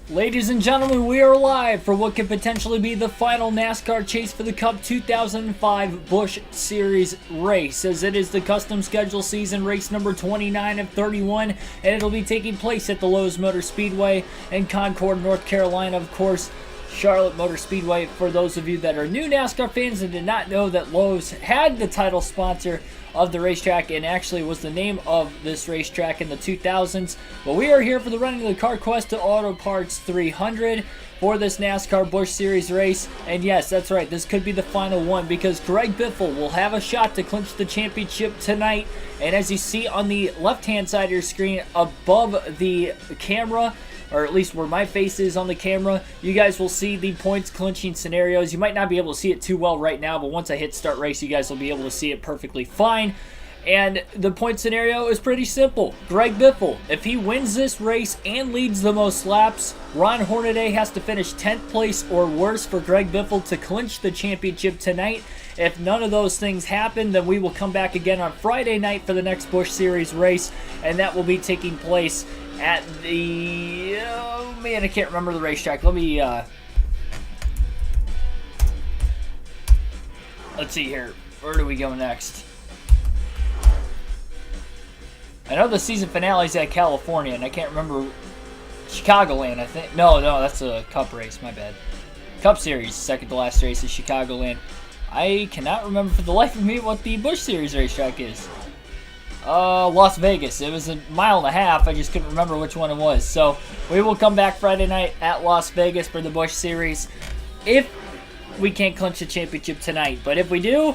Ladies and gentlemen, we are live for what could potentially be the final NASCAR Chase for the Cup 2005 Busch Series race, as it is the custom schedule season race number 29 of 31, and it'll be taking place at the Lowe's Motor Speedway in Concord, North Carolina. Of course, Charlotte Motor Speedway, for those of you that are new NASCAR fans and did not know that Lowe's had the title sponsor of the racetrack and actually was the name of this racetrack in the 2000s. But we are here for the running of the Car Quest to Auto Parts 300 for this NASCAR Busch Series race. And yes, that's right, this could be the final one because Greg Biffle will have a shot to clinch the championship tonight. And as you see on the left-hand side of your screen above the camera, or at least where my face is on the camera, you guys will see the points clinching scenarios. You might not be able to see it too well right now, but once I hit start race, you guys will be able to see it perfectly fine. And the point scenario is pretty simple. Greg Biffle, if he wins this race and leads the most laps, Ron Hornaday has to finish 10th place or worse for Greg Biffle to clinch the championship tonight. If none of those things happen, then we will come back again on Friday night for the next Busch Series race, and that will be taking place at the, oh man, I can't remember the racetrack. Let me, let's see here. Where do we go next? I know the season finale is at California, and I can't remember. Chicagoland, I think. No, that's a Cup race. My bad. Cup Series, second to last race is Chicagoland. I cannot remember for the life of me what the Busch Series racetrack is. Las Vegas. It was a mile and a half. I just couldn't remember which one it was. So we will come back Friday night at Las Vegas for the Busch Series if we can't clinch the championship tonight. But if we do,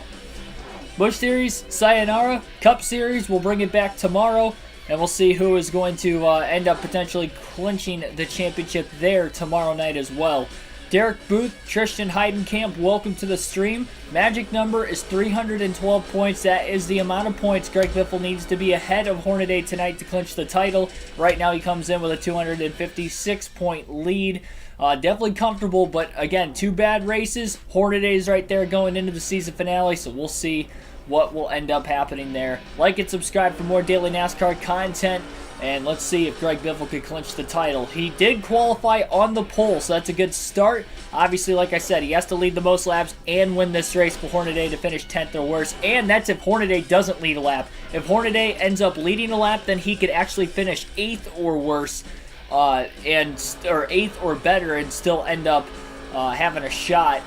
Busch Series, sayonara. Cup Series, we'll bring it back tomorrow, and we'll see who is going to end up potentially clinching the championship there tomorrow night as well. Derek Booth, Tristan Heidenkamp, welcome to the stream. Magic number is 312 points. That is the amount of points Greg Biffle needs to be ahead of Hornaday tonight to clinch the title. Right now he comes in with a 256-point lead. Definitely comfortable, but again, two bad races. Hornaday's right there going into the season finale, so we'll see what will end up happening there. Like and subscribe for more daily NASCAR content, and let's see if Greg Biffle could clinch the title. He did qualify on the pole, so that's a good start. Obviously, like I said, he has to lead the most laps and win this race for Hornaday to finish 10th or worse, and that's if Hornaday doesn't lead a lap. If Hornaday ends up leading a lap, then he could actually finish 8th or worse, or 8th or better, and still end up having a shot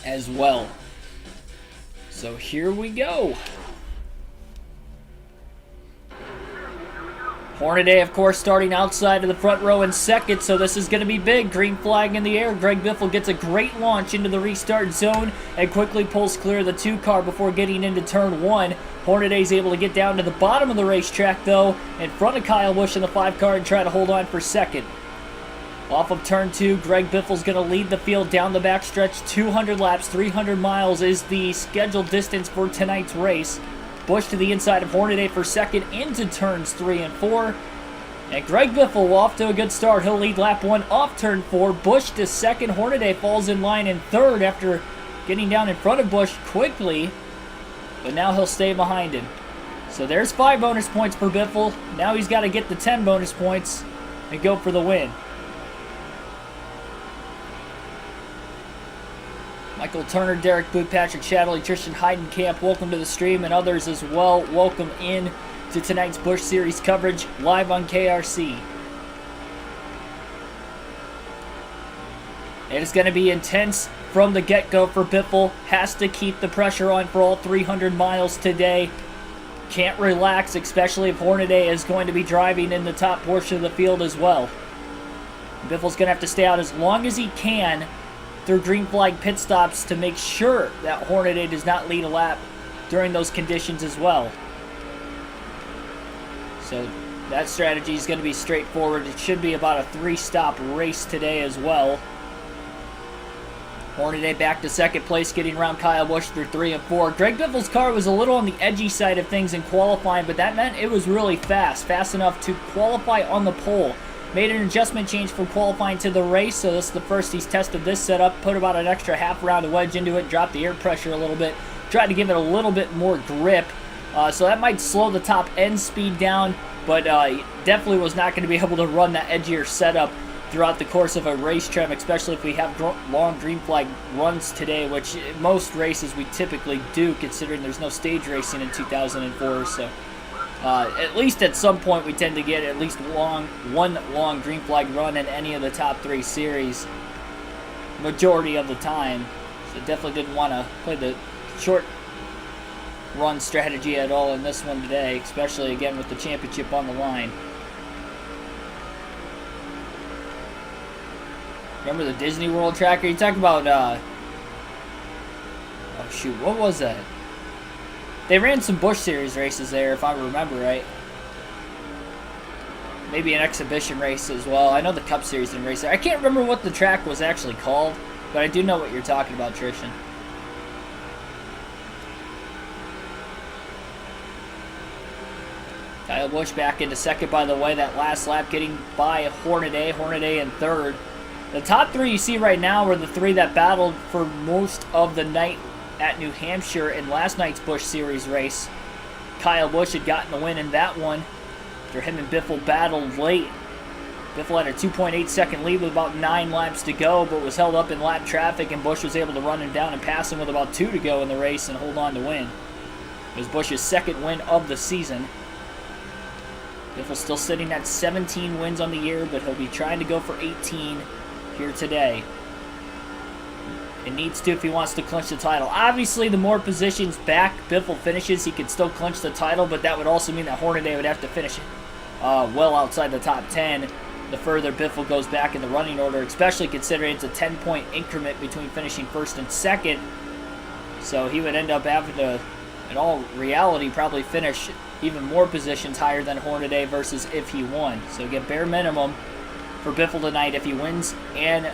as well. So here we go. Hornaday, of course, starting outside of the front row in second, so this is going to be big. Green flag in the air. Greg Biffle gets a great launch into the restart zone and quickly pulls clear of the 2 car before getting into turn 1. Hornaday's able to get down to the bottom of the racetrack, though, in front of Kyle Busch in the 5 car and try to hold on for second. Off of turn 2, Greg Biffle's going to lead the field down the backstretch. 200 laps, 300 miles is the scheduled distance for tonight's race. Busch to the inside of Hornaday for second into turns 3 and 4. And Greg Biffle off to a good start. He'll lead lap 1 off turn 4. Busch to second. Hornaday falls in line in third after getting down in front of Busch quickly. But now he'll stay behind him. So there's 5 bonus points for Biffle. Now he's got to get the 10 bonus points and go for the win. Michael Turner, Derek Booth, Patrick Shadley, Tristan Heidenkamp, welcome to the stream, and others as well. Welcome in to tonight's Busch Series coverage live on KRC. It is going to be intense from the get-go for Biffle. Has to keep the pressure on for all 300 miles today. Can't relax, especially if Hornaday is going to be driving in the top portion of the field as well. Biffle's going to have to stay out as long as he can through green flag pit stops to make sure that Hornaday does not lead a lap during those conditions as well. So that strategy is going to be straightforward. It should be about a 3-stop race today as well. Hornaday back to second place, getting around Kyle Busch through 3 and 4. Greg Biffle's car was a little on the edgy side of things in qualifying, but that meant it was really fast enough to qualify on the pole. Made an adjustment change from qualifying to the race, so this is the first he's tested this setup. Put about an extra half round of wedge into it, dropped the air pressure a little bit, tried to give it a little bit more grip. So that might slow the top end speed down, but definitely was not going to be able to run that edgier setup throughout the course of a race, Trev, especially if we have long green flag runs today, which most races we typically do, considering there's no stage racing in 2004. So at least at some point we tend to get at least one long green flag run in any of the top 3 series, majority of the time. So definitely didn't want to play the short run strategy at all in this one today, especially again with the championship on the line. Remember the Disney World tracker? You talk about, oh shoot, what was that? They ran some Busch Series races there, if I remember right. Maybe an exhibition race as well. I know the Cup Series didn't race there. I can't remember what the track was actually called, but I do know what you're talking about, Trishan. Kyle Busch back into second, by the way, that last lap, getting by Hornaday in third. The top 3 you see right now were the 3 that battled for most of the night at New Hampshire in last night's Busch Series race. Kyle Busch had gotten the win in that one after him and Biffle battled late. Biffle had a 2.8 second lead with about 9 laps to go, but was held up in lap traffic, and Busch was able to run him down and pass him with about 2 to go in the race and hold on to win. It was Busch's second win of the season. Biffle's still sitting at 17 wins on the year, but he'll be trying to go for 18 here today. It needs to if he wants to clinch the title. Obviously, the more positions back Biffle finishes, he could still clinch the title, but that would also mean that Hornaday would have to finish well outside the top 10 the further Biffle goes back in the running order, especially considering it's a 10-point increment between finishing first and second. So he would end up having to, in all reality, probably finish even more positions higher than Hornaday versus if he won. So again, bare minimum for Biffle tonight. If he wins and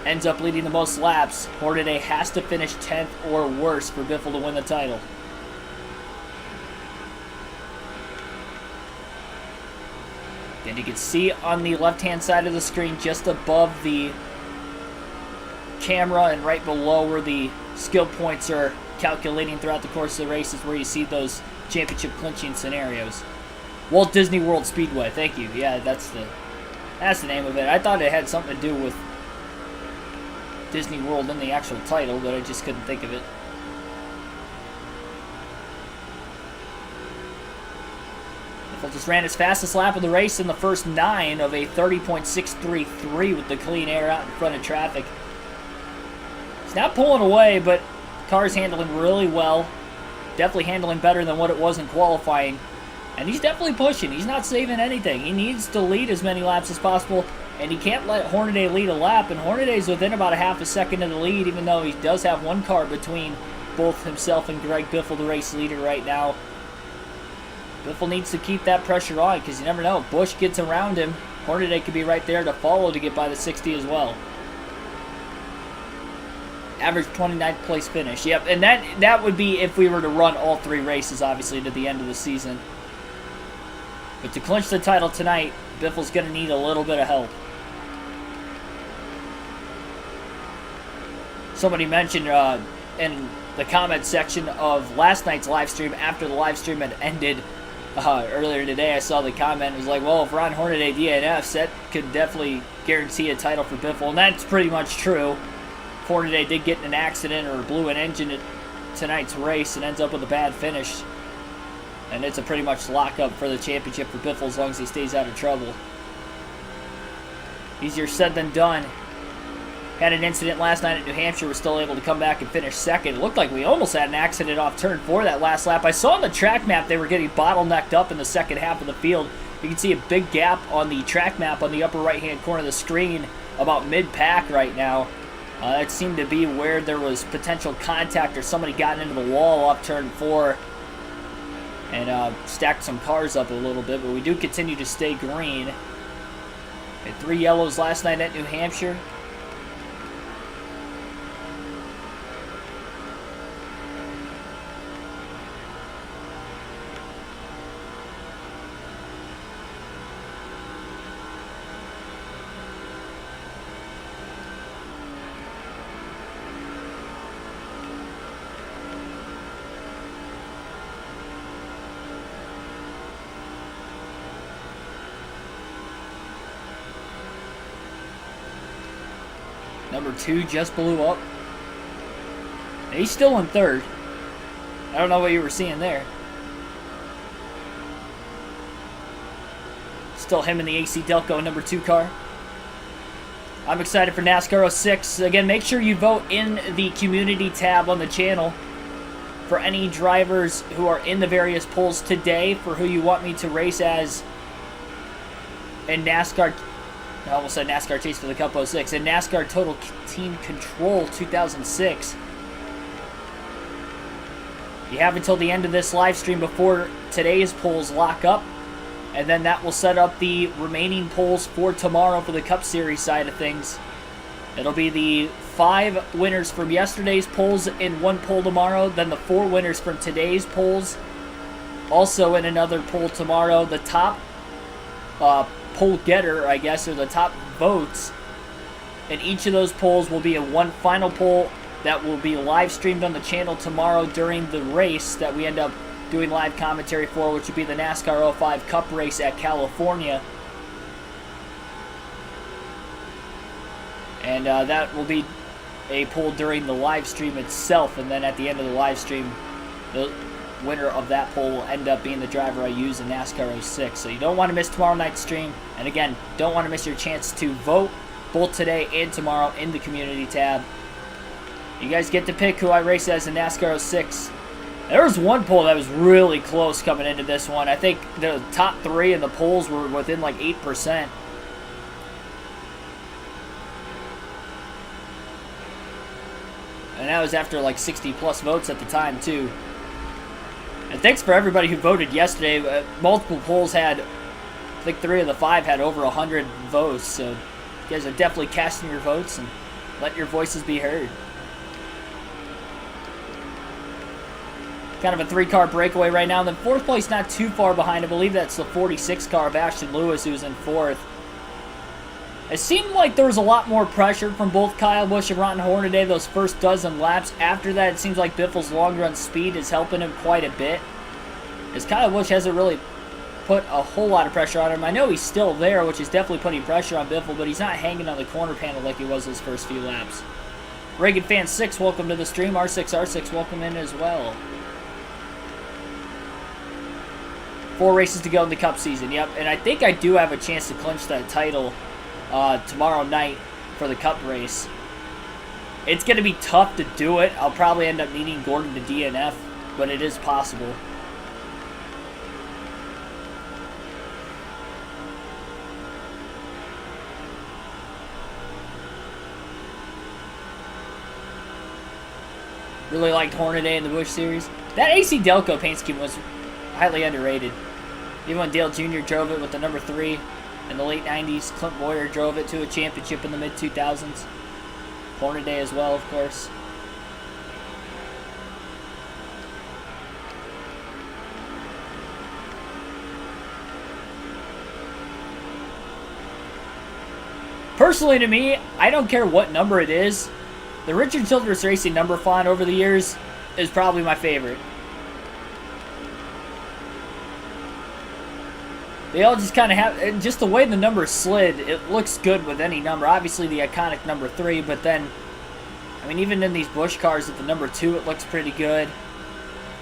ends up leading the most laps, Hornaday has to finish 10th or worse for Biffle to win the title. And you can see on the left-hand side of the screen, just above the camera and right below where the skill points are calculating throughout the course of the race, is where you see those championship clinching scenarios. Walt Disney World Speedway, thank you. Yeah, that's the name of it. I thought it had something to do with Disney World in the actual title, but I just couldn't think of it. Biffle just ran his fastest lap of the race in the first 9 of a 30.633 with the clean air out in front of traffic. He's not pulling away, but the car's handling really well. Definitely handling better than what it was in qualifying. And he's definitely pushing. He's not saving anything. He needs to lead as many laps as possible, and he can't let Hornaday lead a lap. And Hornaday's within about a half a second of the lead, even though he does have one car between both himself and Greg Biffle, the race leader right now. Biffle needs to keep that pressure on, because you never know. If Busch gets around him, Hornaday could be right there to follow to get by the 60 as well. Average 29th place finish. Yep, and that would be if we were to run all 3 races, obviously, to the end of the season. But to clinch the title tonight, Biffle's going to need a little bit of help. Somebody mentioned in the comment section of last night's live stream, after the live stream had ended earlier today, I saw the comment. It was like, well, if Ron Hornaday DNFs, that could definitely guarantee a title for Biffle. And that's pretty much true. If Hornaday did get in an accident or blew an engine at tonight's race and ends up with a bad finish, and it's a pretty much lock-up for the championship for Biffle as long as he stays out of trouble. Easier said than done. Had an incident last night at New Hampshire, was still able to come back and finish second. It looked like we almost had an accident off turn 4 that last lap. I saw on the track map they were getting bottlenecked up in the second half of the field. You can see a big gap on the track map on the upper right-hand corner of the screen about mid-pack right now. That seemed to be where there was potential contact or somebody got into the wall off turn 4 and stacked some cars up a little bit, but we do continue to stay green. Had 3 yellows last night at New Hampshire. Number 2 just blew up. He's still in 3rd. I don't know what you were seeing there. Still him in the AC Delco number 2 car. I'm excited for NASCAR 06. Again, make sure you vote in the community tab on the channel for any drivers who are in the various polls today for who you want me to race as in NASCAR. I almost said NASCAR Chase for the Cup 06. In NASCAR Total Team Control 2006. You have until the end of this live stream before today's polls lock up. And then that will set up the remaining polls for tomorrow for the Cup Series side of things. It'll be the 5 winners from yesterday's polls in one poll tomorrow. Then the 4 winners from today's polls. Also in another poll tomorrow. The top poll getter, I guess, or the top votes in each of those polls will be in one final poll that will be live streamed on the channel tomorrow during the race that we end up doing live commentary for, which would be the NASCAR 05 Cup race at California. And that will be a poll during the live stream itself, and then at the end of the live stream, the winner of that poll will end up being the driver I use in NASCAR 06. So you don't want to miss tomorrow night's stream, and again, don't want to miss your chance to vote both today and tomorrow in the community tab. You guys get to pick who I race as in NASCAR 06. There was one poll that was really close coming into this one. I think the top 3 in the polls were within like 8%. And that was after like 60 plus votes at the time too. And thanks for everybody who voted yesterday. Multiple polls had, I think 3 of the 5 had over 100 votes. So you guys are definitely casting your votes and letting your voices be heard. Kind of a 3-car breakaway right now. And then 4th place not too far behind. I believe that's the 46 car of Ashton Lewis who's in 4th. It seemed like there was a lot more pressure from both Kyle Busch and Ron Hornaday those first dozen laps. After that, it seems like Biffle's long run speed is helping him quite a bit, as Kyle Busch hasn't really put a whole lot of pressure on him. I know he's still there, which is definitely putting pressure on Biffle, but he's not hanging on the corner panel like he was those first few laps. Reagan Fan 6, welcome to the stream. R6, welcome in as well. 4 races to go in the Cup season, yep. And I think I do have a chance to clinch that title tomorrow night for the Cup race. It's going to be tough to do it. I'll probably end up needing Gordon to DNF, but it is possible. Really liked Hornaday in the Busch series. That AC Delco paint scheme was highly underrated. Even when Dale Jr. drove it with the number 3 in the late 90s, Clint Boyer drove it to a championship in the mid-2000s. Hornaday as well, of course. Personally, to me, I don't care what number it is. The Richard Childress Racing number font over the years is probably my favorite. They all just kind of have, just the way the number slid, it looks good with any number. Obviously the iconic number 3, but then, I mean, even in these Busch cars at the number 2, it looks pretty good.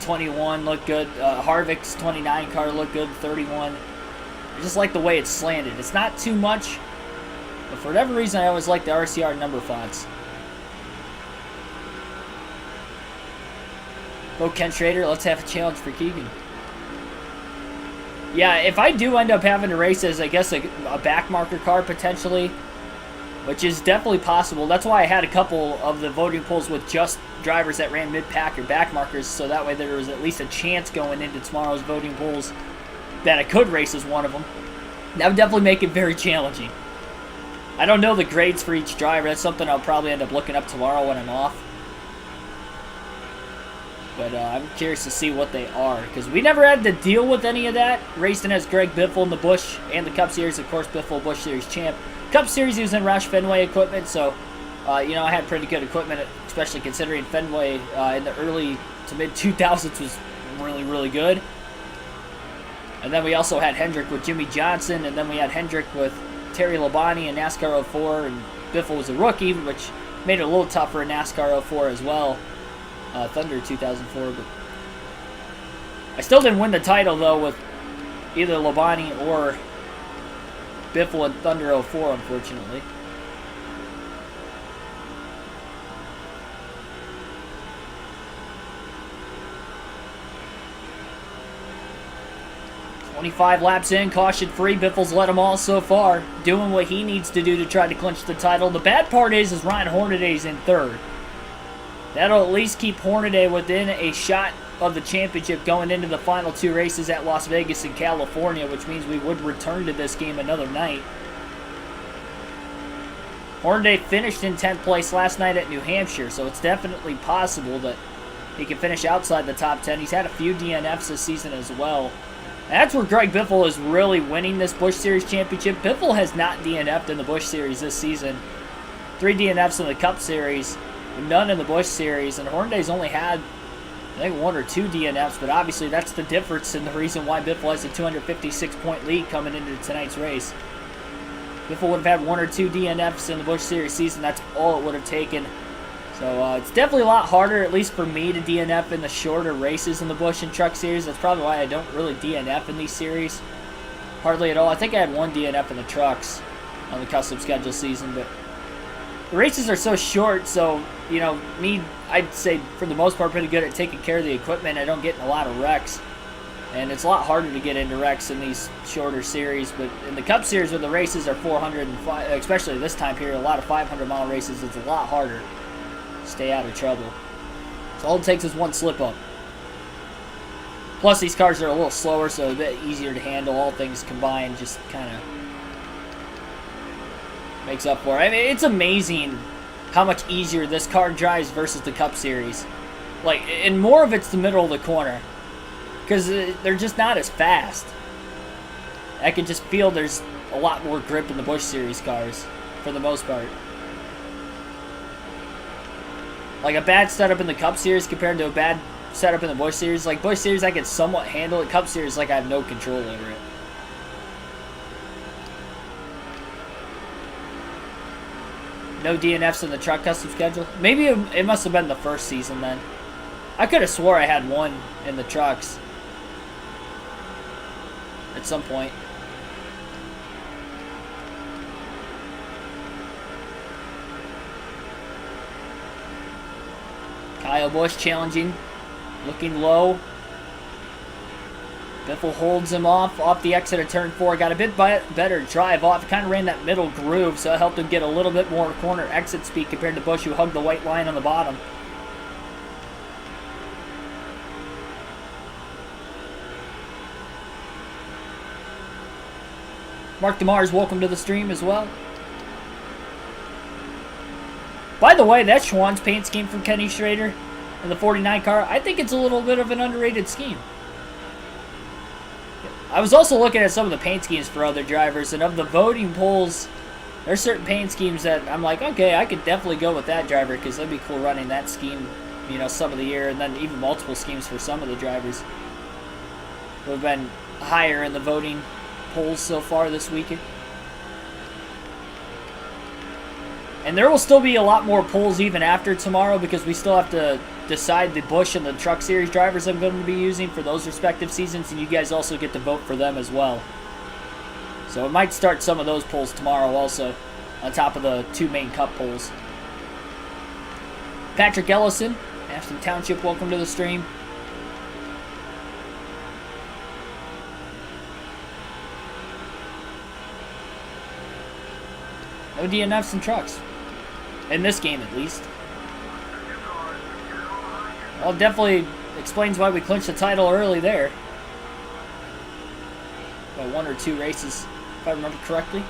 21 looked good. Harvick's 29 car looked good. 31. I just like the way it's slanted. It's not too much, but for whatever reason, I always like the RCR number fonts. Go Ken Schrader, let's have a challenge for Keegan. Yeah, if I do end up having to race as, I guess, a back marker car potentially, which is definitely possible. That's why I had a couple of the voting polls with just drivers that ran mid-pack or back markers, so that way there was at least a chance going into tomorrow's voting polls that I could race as one of them. That would definitely make it very challenging. I don't know the grades for each driver. That's something I'll probably end up looking up tomorrow when I'm off. But I'm curious to see what they are, because we never had to deal with any of that. Racing as Greg Biffle in the Busch and the Cup Series. Of course, Biffle, Busch Series champ. Cup Series, he was in Roush Fenway equipment, so, you know, I had pretty good equipment, especially considering Fenway in the early to mid-2000s was really, really good. And then we also had Hendrick with Jimmy Johnson, and then we had Hendrick with Terry Labonte in NASCAR 04, and Biffle was a rookie, which made it a little tougher in NASCAR 04 as well. Thunder 2004, but I still didn't win the title though with either Labonte or Biffle in Thunder 04, unfortunately. "25 laps in, caution free. Biffle's led them all so far, doing what he needs to do to try to clinch the title. The bad part is Ryan Hornaday's in third. That'll at least keep Hornaday within a shot of the championship going into the final 2 races at Las Vegas and California, which means we would return to this game another night. Hornaday finished in 10th place last night at New Hampshire, so it's definitely possible that he can finish outside the top 10. He's had a few DNFs this season as well. And that's where Greg Biffle is really winning this Busch Series championship. Biffle has not DNF'd in the Busch Series this season. 3 DNFs in the Cup Series, none in the Busch Series, and Hornaday's only had, I think, 1 or 2 DNFs, but obviously that's the difference and the reason why Biffle has a 256-point lead coming into tonight's race. Biffle would have had 1 or 2 DNFs in the Busch Series season. That's all it would have taken. So it's definitely a lot harder, at least for me, to DNF in the shorter races in the Busch and Truck Series. That's probably why I don't really DNF in these series. Hardly at all. I think I had 1 DNF in the trucks on the custom schedule season, but the races are so short, so, you know, me, I'd say, for the most part, pretty good at taking care of the equipment. I don't get in a lot of wrecks, and it's a lot harder to get into wrecks in these shorter series, but in the Cup Series, where the races are 405, especially this time period, a lot of 500-mile races, it's a lot harder to stay out of trouble. So all it takes is 1 slip-up. Plus, these cars are a little slower, so a bit easier to handle. All things combined just kind of makes up for it. I mean, it's amazing how much easier this car drives versus the Cup Series. Like, and more of it's the middle of the corner, because they're just not as fast. I can just feel there's a lot more grip in the Busch Series cars, for the most part. Like, a bad setup in the Cup Series compared to a bad setup in the Busch Series. Like, Busch Series I can somewhat handle it. Cup Series, like, I have no control over it. No DNFs in the truck custom schedule. Maybe it must have been the first season then. I could have swore I had 1 in the trucks at some point. Kyle Busch challenging, looking low. Biffle holds him off the exit of turn 4. Got a bit better drive off. Kind of ran that middle groove, so it helped him get a little bit more corner exit speed compared to Busch, who hugged the white line on the bottom. Mark DeMars, welcome to the stream as well. By the way, that Schwann's paint scheme from Kenny Schrader in the 49 car, I think it's a little bit of an underrated scheme. I was also looking at some of the paint schemes for other drivers, and of the voting polls, there's certain paint schemes that I'm like, okay, I could definitely go with that driver, because that'd be cool running that scheme, you know, some of the year, and then even multiple schemes for some of the drivers who have been higher in the voting polls so far this weekend. And there will still be a lot more polls even after tomorrow, because we still have to decide the Busch and the Truck Series drivers I'm going to be using for those respective seasons, and you guys also get to vote for them as well. So it might start some of those polls tomorrow also, on top of the 2 main Cup polls. Patrick Ellison, Ashton Township, welcome to the stream. No DNFs in trucks. In this game, at least. Well, definitely explains why we clinched the title early there. By 1 or 2 races, if I remember correctly.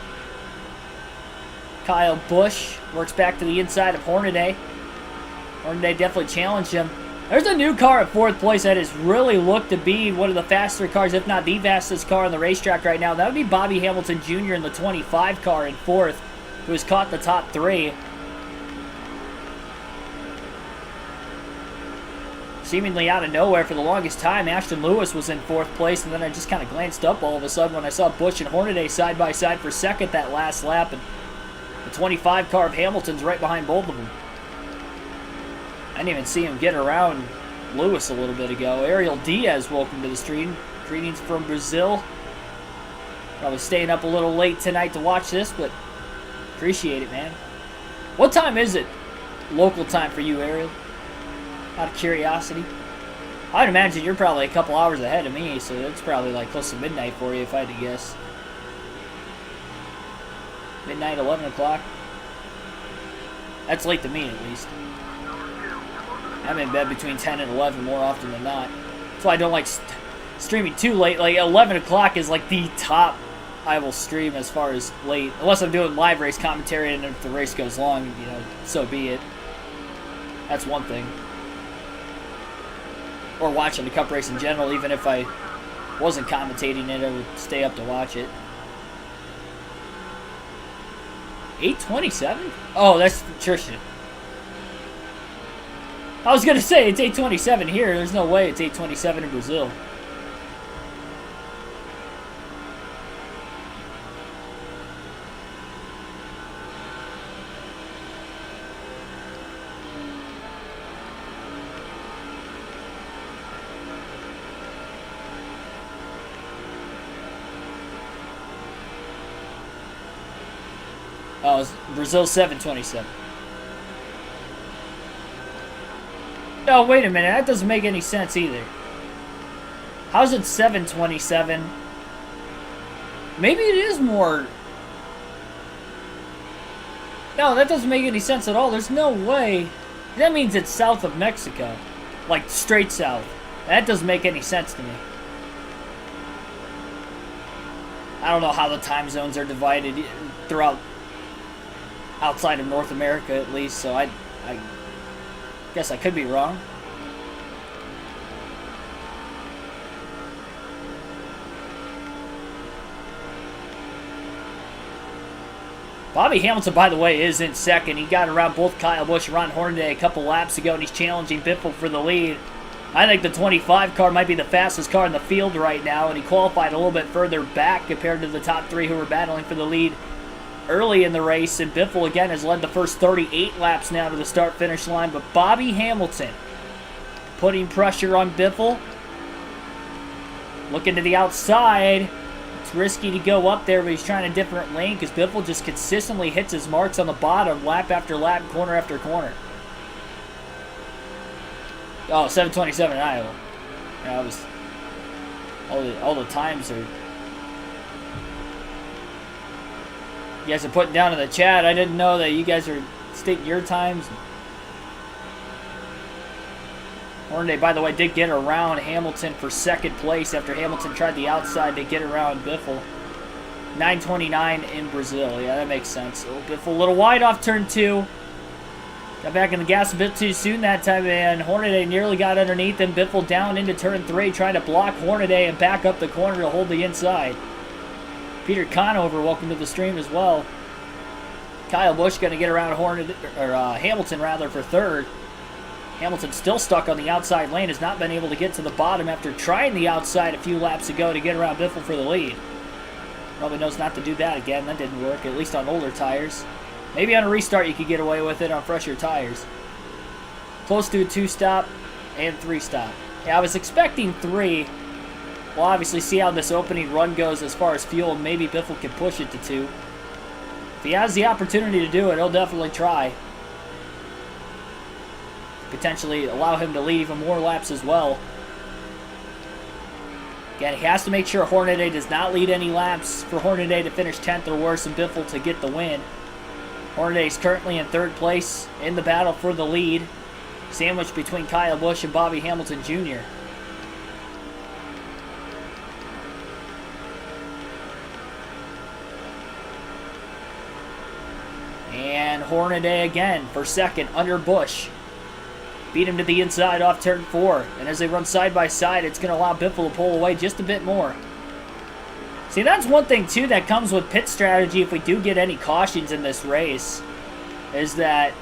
Kyle Busch works back to the inside of Hornaday. Hornaday definitely challenged him. There's a new car at 4th place that has really looked to be one of the faster cars, if not the fastest car on the racetrack right now. That would be Bobby Hamilton Jr. in the 25 car in 4th, who has caught the top 3. Seemingly out of nowhere for the longest time, Ashton Lewis was in 4th place, and then I just kind of glanced up all of a sudden when I saw Busch and Hornaday side by side for 2nd that last lap, and The 25 car of Hamilton's right behind both of them. I didn't even see him get around Lewis a little bit ago. Ariel Diaz, welcome to the stream. Greetings from Brazil. Probably staying up a little late tonight to watch this, but appreciate it, man. What time is it? Local time for you, Ariel? Out of curiosity. I'd imagine you're probably a couple hours ahead of me, so it's probably like close to midnight for you if I had to guess. Midnight, 11 o'clock. That's late to me, at least. I'm in bed between 10 and 11 more often than not. That's why I don't like streaming too late. Like, 11 o'clock is like the top I will stream as far as late. Unless I'm doing live race commentary, and if the race goes long, you know, so be it. That's one thing. Or watching the Cup race in general, even if I wasn't commentating it, I would stay up to watch it. 8:27? Oh, that's Tristan. I was gonna say it's 8:27 here. There's no way it's 8:27 in Brazil. Oh, it's Brazil 7:27. No, wait a minute. That doesn't make any sense either. How's it 7:27? Maybe it is more. No, that doesn't make any sense at all. There's no way. That means it's south of Mexico. Like, straight south. That doesn't make any sense to me. I don't know how the time zones are divided throughout, outside of North America at least, so I guess I could be wrong. Bobby Hamilton, by the way, is in second. He got around both Kyle Busch and Ron Hornaday a couple laps ago, and he's challenging Biffle for the lead. I think the 25 car might be the fastest car in the field right now, and he qualified a little bit further back compared to the top three who were battling for the lead early in the race. And Biffle, again, has led the first 38 laps now to the start-finish line. But Bobby Hamilton putting pressure on Biffle. Looking to the outside. It's risky to go up there, but he's trying a different lane because Biffle just consistently hits his marks on the bottom lap after lap, corner after corner. Oh, 7:27 in Iowa. Yeah, I was all the times are. You guys are putting down in the chat. I didn't know that you guys are stating your times. Hornaday, by the way, did get around Hamilton for second place after Hamilton tried the outside to get around Biffle. 9:29 in Brazil. Yeah, that makes sense. So Biffle a little wide off turn 2. Got back in the gas a bit too soon that time, and Hornaday nearly got underneath him. Biffle down into turn 3, trying to block Hornaday and back up the corner to hold the inside. Peter Conover, welcome to the stream as well. Kyle Busch going to get around Hamilton rather for third. Hamilton still stuck on the outside lane, has not been able to get to the bottom after trying the outside a few laps ago to get around Biffle for the lead. Probably knows not to do that again. That didn't work, at least on older tires. Maybe on a restart you could get away with it on fresher tires. Close to a 2-stop and 3-stop. Yeah, I was expecting 3. We'll obviously see how this opening run goes as far as fuel, and maybe Biffle can push it to 2. If he has the opportunity to do it, he'll definitely try. Potentially allow him to lead even more laps as well. Again, he has to make sure Hornaday does not lead any laps for Hornaday to finish 10th or worse and Biffle to get the win. Hornaday is currently in third place in the battle for the lead, sandwiched between Kyle Busch and Bobby Hamilton Jr. And Hornaday again for second under Busch. Beat him to the inside off turn 4. And as they run side by side, it's going to allow Biffle to pull away just a bit more. See, that's one thing, too, that comes with pit strategy if we do get any cautions in this race, is that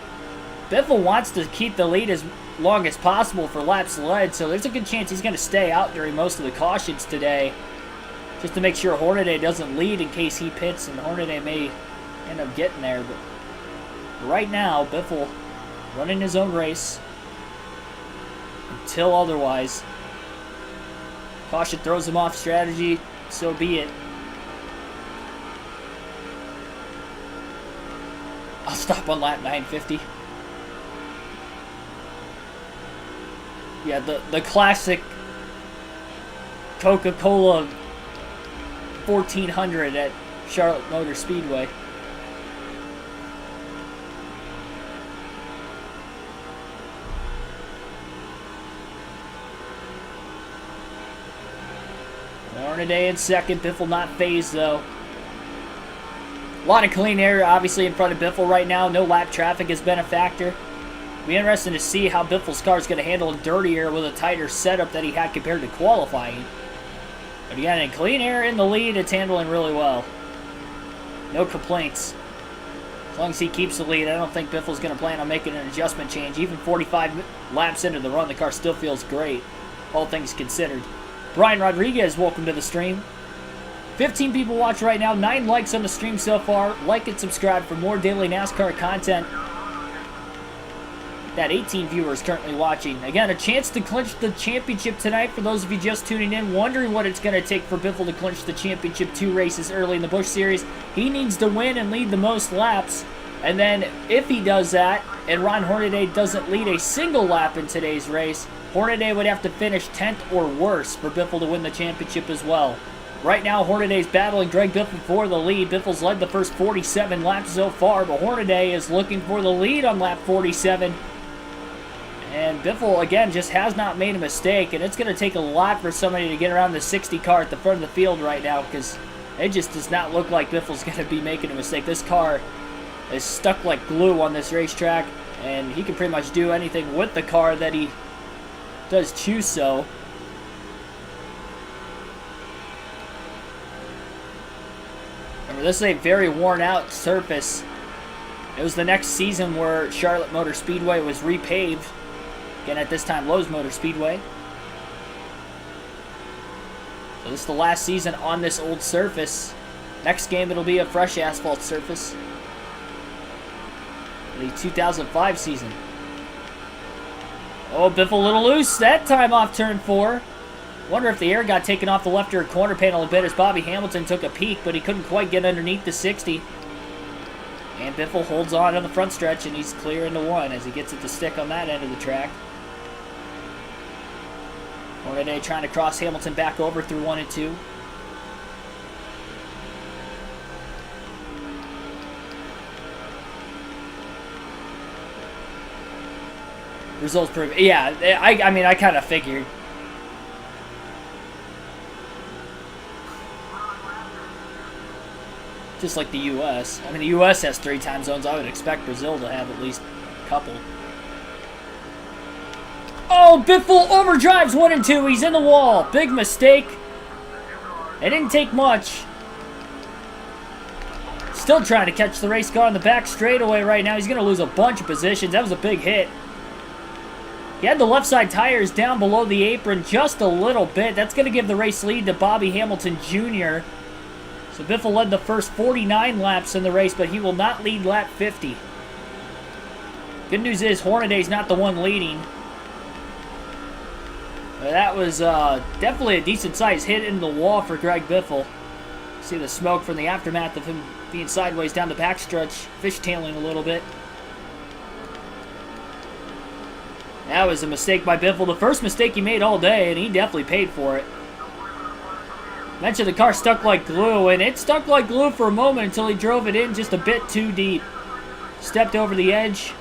Biffle wants to keep the lead as long as possible for laps led, so there's a good chance he's going to stay out during most of the cautions today, just to make sure Hornaday doesn't lead in case he pits, and Hornaday may end up getting there, but Right now, Biffle running his own race until otherwise. Caution throws him off strategy, so be it. I'll stop on lap 950. Yeah, the classic Coca-Cola 1400 at Charlotte Motor Speedway. Hornaday in second. Biffle not phased though. A lot of clean air obviously in front of Biffle right now. No lap traffic has been a factor. It'll be interesting to see how Biffle's car is going to handle dirty air with a tighter setup that he had compared to qualifying. But again, in clean air in the lead, it's handling really well. No complaints. As long as he keeps the lead, I don't think Biffle's going to plan on making an adjustment change. Even 45 laps into the run, the car still feels great, all things considered. Brian Rodriguez, welcome to the stream. 15 people watch right now, 9 likes on the stream so far. Like and subscribe for more daily NASCAR content. That 18 viewers currently watching. Again, a chance to clinch the championship tonight for those of you just tuning in, wondering what it's going to take for Biffle to clinch the championship 2 races early in the Busch Series. He needs to win and lead the most laps. And then if he does that, and Ron Hornaday doesn't lead a single lap in today's race, Hornaday would have to finish 10th or worse for Biffle to win the championship as well. Right now, Hornaday's battling Greg Biffle for the lead. Biffle's led the first 47 laps so far, but Hornaday is looking for the lead on lap 47. And Biffle, again, just has not made a mistake, and it's going to take a lot for somebody to get around the 60 car at the front of the field right now, because it just does not look like Biffle's going to be making a mistake. This car is stuck like glue on this racetrack, and he can pretty much do anything with the car that he does choose so. Remember, this is a very worn out surface. It was the next season where Charlotte Motor Speedway was repaved. Again, at this time, Lowe's Motor Speedway. So this is the last season on this old surface. Next game, it'll be a fresh asphalt surface. The 2005 season. Oh, Biffle a little loose that time off turn 4. Wonder if the air got taken off the left rear corner panel a bit as Bobby Hamilton took a peek, but he couldn't quite get underneath the 60. And Biffle holds on to the front stretch, and he's clear into 1 as he gets it to stick on that end of the track. Hornaday trying to cross Hamilton back over through 1 and 2. Results prove. Yeah, I mean, I kind of figured. Just like the U.S. I mean, the U.S. has 3 time zones. I would expect Brazil to have at least a couple. Oh, Biffle overdrives 1 and 2. He's in the wall. Big mistake. It didn't take much. Still trying to catch the race car on the back straightaway right now. He's going to lose a bunch of positions. That was a big hit. He had the left side tires down below the apron just a little bit. That's going to give the race lead to Bobby Hamilton Jr. So Biffle led the first 49 laps in the race, but he will not lead lap 50. Good news is Hornaday's not the one leading. But that was definitely a decent-sized hit into the wall for Greg Biffle. See the smoke from the aftermath of him being sideways down the backstretch, fishtailing a little bit. That was a mistake by Biffle. The first mistake he made all day, and he definitely paid for it. Mentioned the car stuck like glue, and it stuck like glue for a moment until he drove it in just a bit too deep. Stepped over the edge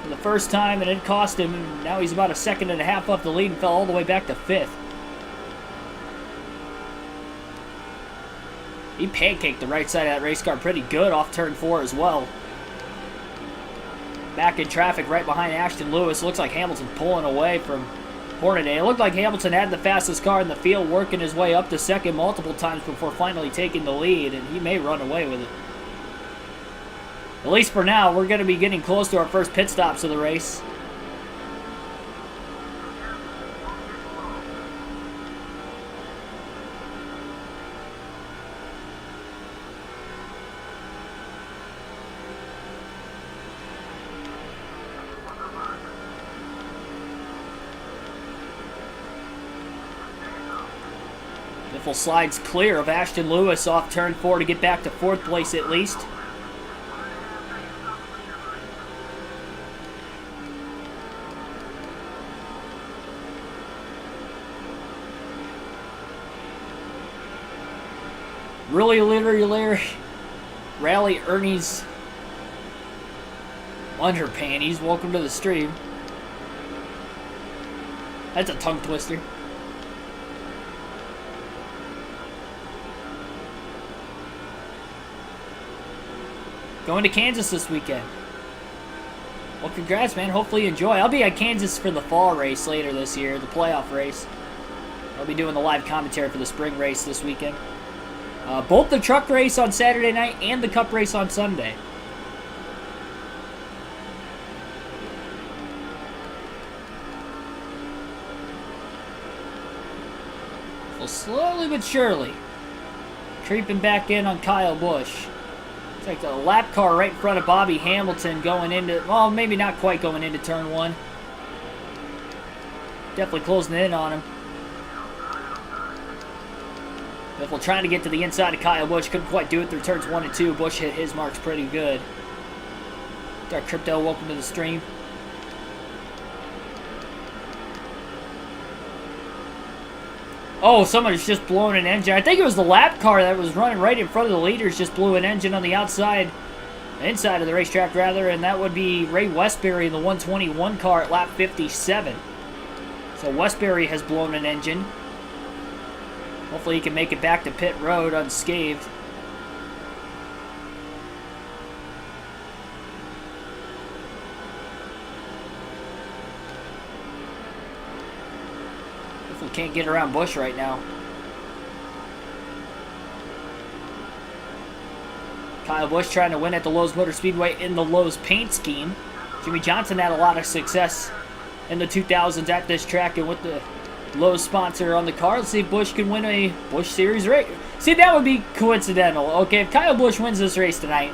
for the first time, and it cost him. Now he's about 1.5 seconds off the lead and fell all the way back to 5th. He pancaked the right side of that race car pretty good off turn 4 as well. Back in traffic right behind Ashton Lewis. Looks like Hamilton pulling away from Hornaday. It looked like Hamilton had the fastest car in the field, working his way up to second multiple times before finally taking the lead, and he may run away with it. At least for now, we're going to be getting close to our first pit stops of the race. Biffle slides clear of Ashton Lewis off turn 4 to get back to 4th place at least. Really, Larry, Rally Ernie's underpanties. Welcome to the stream. That's a tongue twister. Going to Kansas this weekend. Well, congrats, man. Hopefully you enjoy. I'll be at Kansas for the fall race later this year, the playoff race. I'll be doing the live commentary for the spring race this weekend. Both the truck race on Saturday night and the cup race on Sunday. So slowly but surely, creeping back in on Kyle Busch. It's like a lap car right in front of Bobby Hamilton going into, well, maybe not quite going into turn 1. Definitely closing in on him. Biffle trying to get to the inside of Kyle Busch. Couldn't quite do it through turns 1 and 2. Busch hit his marks pretty good. Dark Crypto, welcome to the stream. Oh, somebody's just blowing an engine. I think it was the lap car that was running right in front of the leaders. Just blew an engine on the inside of the racetrack, rather. And that would be Ray Westbury in the 121 car at lap 57. So Westbury has blown an engine. Hopefully he can make it back to pit road unscathed. Biffle can't get around Busch right now. Kyle Busch trying to win at the Lowe's Motor Speedway in the Lowe's paint scheme. Jimmy Johnson had a lot of success in the 2000s at this track, and with the Lowe's sponsor on the car, let's see if Busch can win a Busch Series race. See, that would be coincidental. Okay, if Kyle Busch wins this race tonight,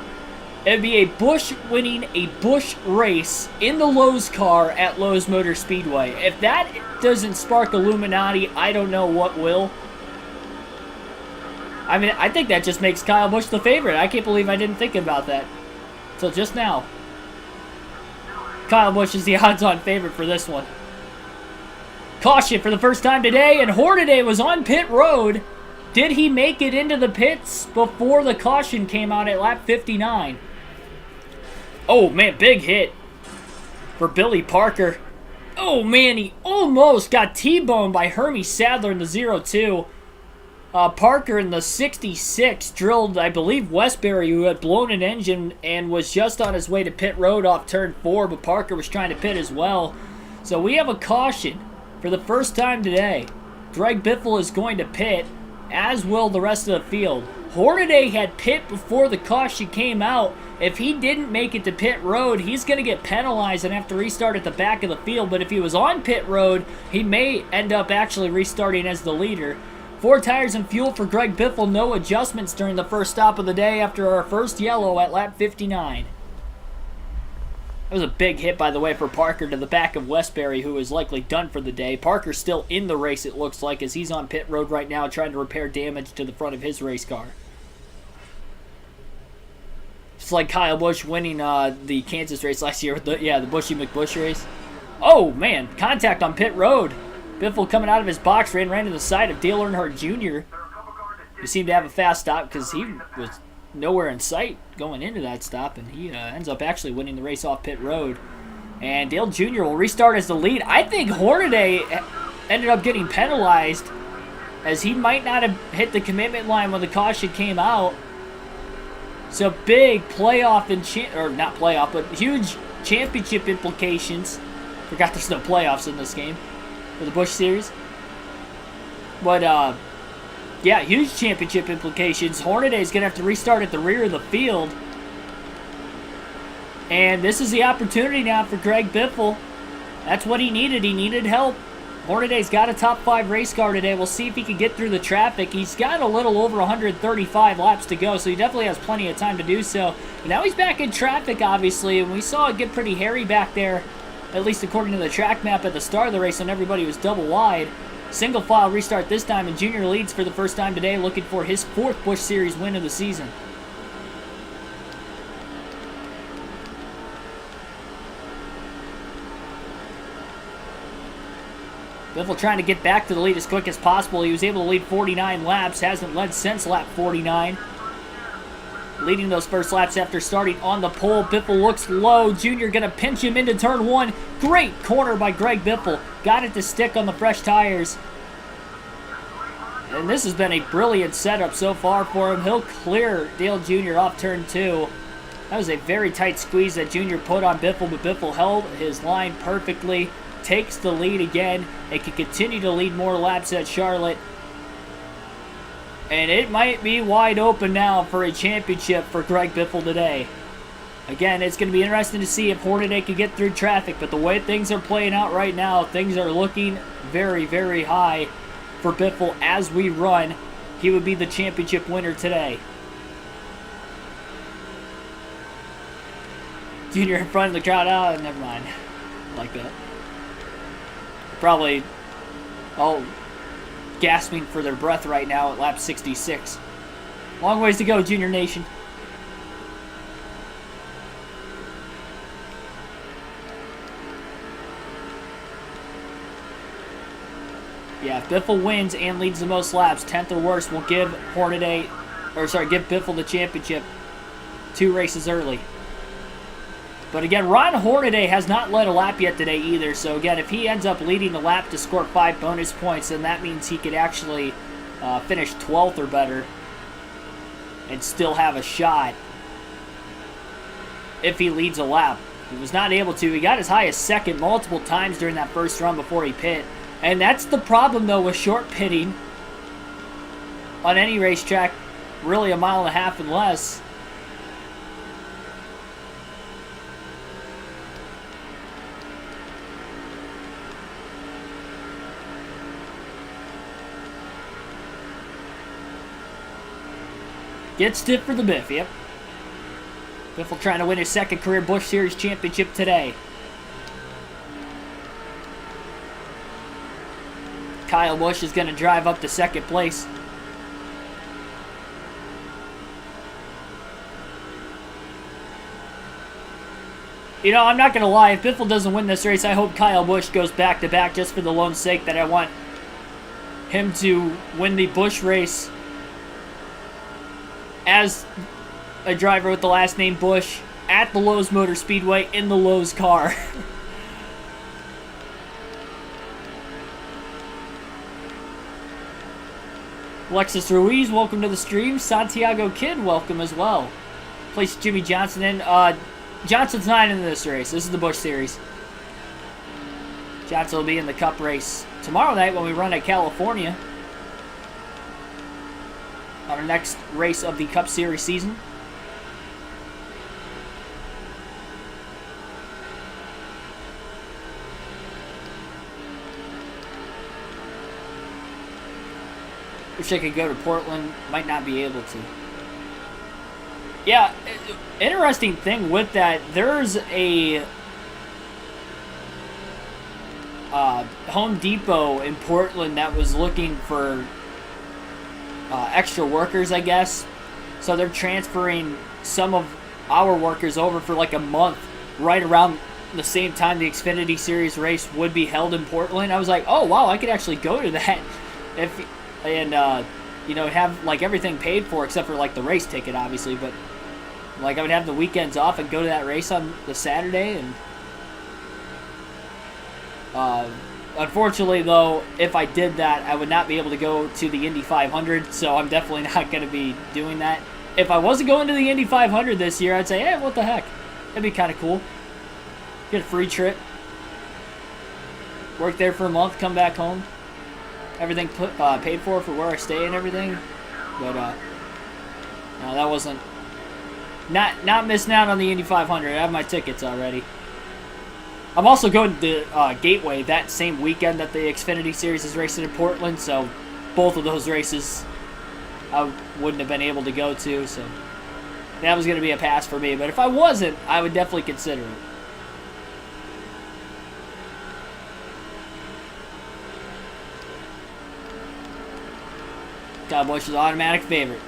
it would be a Busch winning a Busch race in the Lowe's car at Lowe's Motor Speedway. If that doesn't spark Illuminati, I don't know what will. I mean, I think that just makes Kyle Busch the favorite. I can't believe I didn't think about that until just now. Kyle Busch is the odds-on favorite for this one. Caution for the first time today, and Hornaday was on pit road. Did he make it into the pits before the caution came out at lap 59? Oh, man, big hit for Billy Parker. Oh, man, he almost got T-boned by Hermie Sadler in the 0-2. Parker in the 66 drilled, I believe, Westbury, who had blown an engine and was just on his way to pit road off turn 4, but Parker was trying to pit as well. So we have a caution for the first time today. Greg Biffle is going to pit, as will the rest of the field. Hornaday had pit before the caution came out. If he didn't make it to pit road, he's going to get penalized and have to restart at the back of the field. But if he was on pit road, he may end up actually restarting as the leader. 4 tires and fuel for Greg Biffle. No adjustments during the first stop of the day after our first yellow at lap 59. That was a big hit, by the way, for Parker to the back of Westbury, who is likely done for the day. Parker's still in the race, it looks like, as he's on pit road right now trying to repair damage to the front of his race car. It's like Kyle Busch winning the Kansas race last year with the Bushy McBush race. Oh, man, contact on pit road. Biffle coming out of his box ran into the side of Dale Earnhardt Jr., who seemed to have a fast stop because he was nowhere in sight going into that stop, and he ends up actually winning the race off pit road. And Dale Jr. will restart as the lead. I think Hornaday ended up getting penalized, as he might not have hit the commitment line when the caution came out. So big playoff and not playoff, but huge championship implications. Forgot there's no playoffs in this game for the Busch Series. But yeah, huge championship implications. Hornaday's going to have to restart at the rear of the field. And this is the opportunity now for Greg Biffle. That's what he needed. He needed help. Hornaday's got a top 5 race car today. We'll see if he can get through the traffic. He's got a little over 135 laps to go, so he definitely has plenty of time to do so. But now he's back in traffic, obviously, and we saw it get pretty hairy back there, at least according to the track map at the start of the race, when everybody was double wide. Single file restart this time, and Junior leads for the first time today, looking for his 4th Busch Series win of the season. Biffle trying to get back to the lead as quick as possible. He was able to lead 49 laps, hasn't led since lap 49. Leading those first laps after starting on the pole. Biffle looks low. Junior going to pinch him into turn 1. Great corner by Greg Biffle. Got it to stick on the fresh tires. And this has been a brilliant setup so far for him. He'll clear Dale Jr. off turn 2. That was a very tight squeeze that Junior put on Biffle, but Biffle held his line perfectly. Takes the lead again and can continue to lead more laps at Charlotte. And it might be wide open now for a championship for Greg Biffle today. Again, it's going to be interesting to see if Hornaday can get through traffic, but the way things are playing out right now, things are looking very, very high for Biffle as we run. He would be the championship winner today. Junior in front of the crowd. Oh, never mind. Like that. Probably all gasping for their breath right now at lap 66. Long ways to go, Junior Nation. Yeah, if Biffle wins and leads the most laps, 10th or worse, will give give Biffle the championship 2 races early. But again, Ron Hornaday has not led a lap yet today either. So again, if he ends up leading the lap to score 5 bonus points, then that means he could actually finish 12th or better and still have a shot if he leads a lap. He was not able to. He got as high as 2nd multiple times during that first run before he pit. And that's the problem, though, with short pitting on any racetrack, really a mile and a half and less. Get stiff for the Biff, yep. Biffle trying to win his 2nd career Busch Series championship today. Kyle Busch is going to drive up to 2nd place. You know, I'm not going to lie. If Biffle doesn't win this race, I hope Kyle Busch goes back-to-back just for the lone sake that I want him to win the Busch race as a driver with the last name Busch at the Lowe's Motor Speedway in the Lowe's car. Alexis Ruiz, welcome to the stream. Santiago Kid, welcome as well. Place Jimmy Johnson in. Johnson's not in this race. This is the Busch Series. Johnson will be in the Cup race tomorrow night when we run at California. On our next race of the Cup Series season. Wish I could go to Portland. Might not be able to. Yeah, interesting thing with that, there's a Home Depot in Portland that was looking for extra workers, I guess. So they're transferring some of our workers over for like a month, right around the same time the Xfinity Series race would be held in Portland. I was like, oh wow, I could actually go to that you know, have like everything paid for except for like the race ticket, obviously. But like I would have the weekends off and go to that race on the Saturday. And unfortunately, though, if I did that, I would not be able to go to the Indy 500, so I'm definitely not going to be doing that. If I wasn't going to the Indy 500 this year, I'd say, hey, what the heck? That'd be kind of cool. Get a free trip. Work there for a month, come back home. Everything paid for where I stay and everything. But, no, that wasn't... Not missing out on the Indy 500. I have my tickets already. I'm also going to Gateway that same weekend that the Xfinity Series is racing in Portland, so both of those races I wouldn't have been able to go to, so that was going to be a pass for me. But if I wasn't, I would definitely consider it. Kyle Busch is an automatic favorite.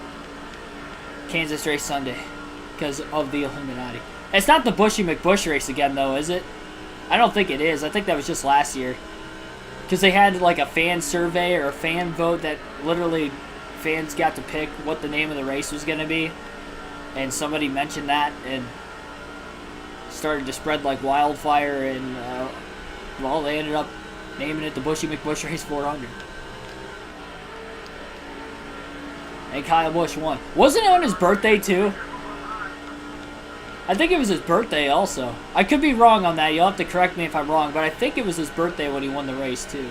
Kansas race Sunday because of the Illuminati. It's not the Bushy McBush race again, though, is it? I don't think it is. I think that was just last year. Because they had like a fan survey or a fan vote that literally fans got to pick what the name of the race was going to be. And somebody mentioned that and started to spread like wildfire. And, well, they ended up naming it the Bushy McBush Race 400. And Kyle Busch won. Wasn't it on his birthday, too? I think it was his birthday also. I could be wrong on that. You'll have to correct me if I'm wrong, but I think it was his birthday when he won the race, too.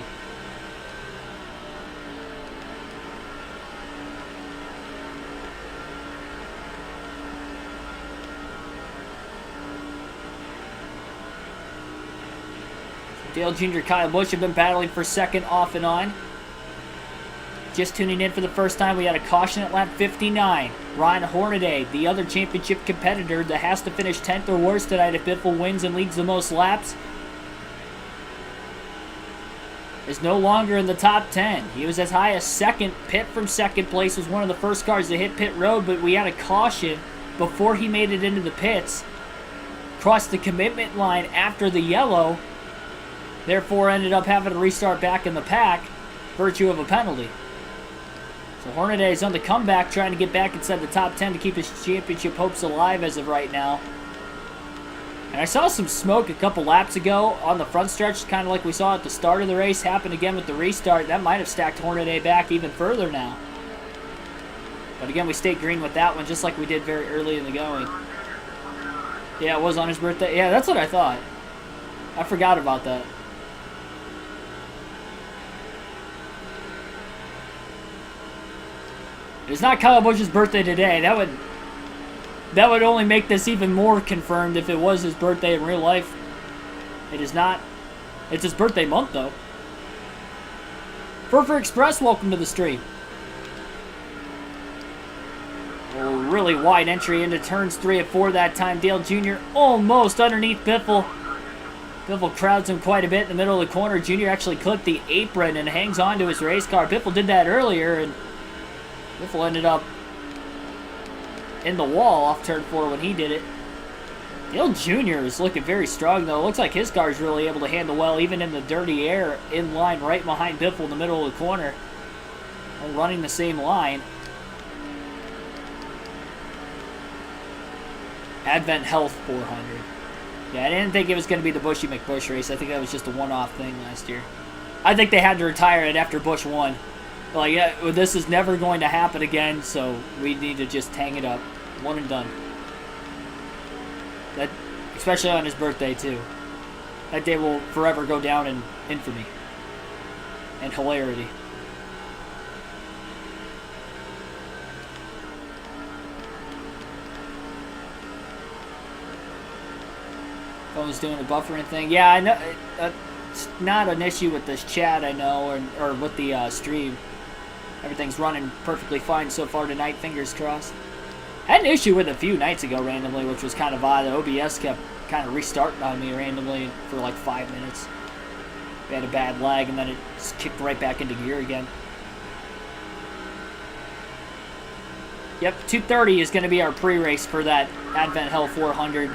Dale Jr. Kyle Busch have been battling for second off and on. Just tuning in for the first time, we had a caution at lap 59. Ryan Hornaday, the other championship competitor that has to finish 10th or worse tonight if Biffle wins and leads the most laps, is no longer in the top 10. He was as high as second. Pit from second place, was one of the first cars to hit pit road, but we had a caution before he made it into the pits. Crossed the commitment line after the yellow, therefore ended up having to restart back in the pack, virtue of a penalty. So Hornaday is on the comeback, trying to get back inside the top 10 to keep his championship hopes alive as of right now. And I saw some smoke a couple laps ago on the front stretch, kind of like we saw at the start of the race, happen again with the restart. That might have stacked Hornaday back even further now. But again, we stayed green with that one, just like we did very early in the going. Yeah, it was on his birthday. Yeah, that's what I thought. I forgot about that. It's not Kyle Busch's birthday today. That would only make this even more confirmed if it was his birthday in real life. It is not. It's his birthday month, though. Furfur Express, welcome to the stream. A really wide entry into turns 3 and 4 that time. Dale Jr. almost underneath Biffle. Biffle crowds him quite a bit in the middle of the corner. Jr. actually clipped the apron and hangs on to his race car. Biffle did that earlier, and Biffle ended up in the wall off turn 4 when he did it. Dale Jr. is looking very strong, though. Looks like his car is really able to handle well, even in the dirty air, in line right behind Biffle in the middle of the corner. And running the same line. Advent Health 400. Yeah, I didn't think it was going to be the Bushy McBush race. I think that was just a one-off thing last year. I think they had to retire it after Busch won. Like, yeah, well, this is never going to happen again, so we need to just hang it up. One and done. That, especially on his birthday, too. That day will forever go down in infamy and hilarity. Phone's doing a buffering thing. Yeah, I know. It's not an issue with this chat, I know, or with the stream. Everything's running perfectly fine so far tonight, fingers crossed. I had an issue with it a few nights ago randomly, which was kind of odd. The OBS kept kind of restarting on me randomly for like 5 minutes. We had a bad lag, and then it just kicked right back into gear again. Yep, 2:30 is going to be our pre-race for that Advent Hell 400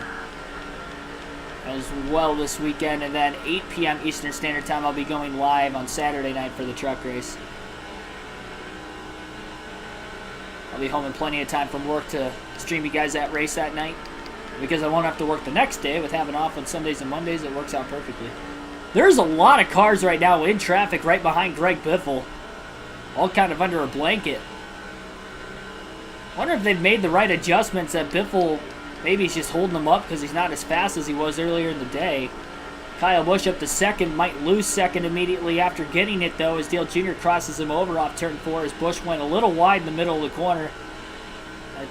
as well this weekend. And then 8 p.m. Eastern Standard Time, I'll be going live on Saturday night for the truck race. I'll be home in plenty of time from work to stream you guys that race that night. Because I won't have to work the next day with having off on Sundays and Mondays. It works out perfectly. There's a lot of cars right now in traffic right behind Greg Biffle. All kind of under a blanket. I wonder if they've made the right adjustments that Biffle maybe he's just holding them up because he's not as fast as he was earlier in the day. Kyle Busch up to second, might lose second immediately after getting it, though, as Dale Jr. crosses him over off turn 4 as Busch went a little wide in the middle of the corner.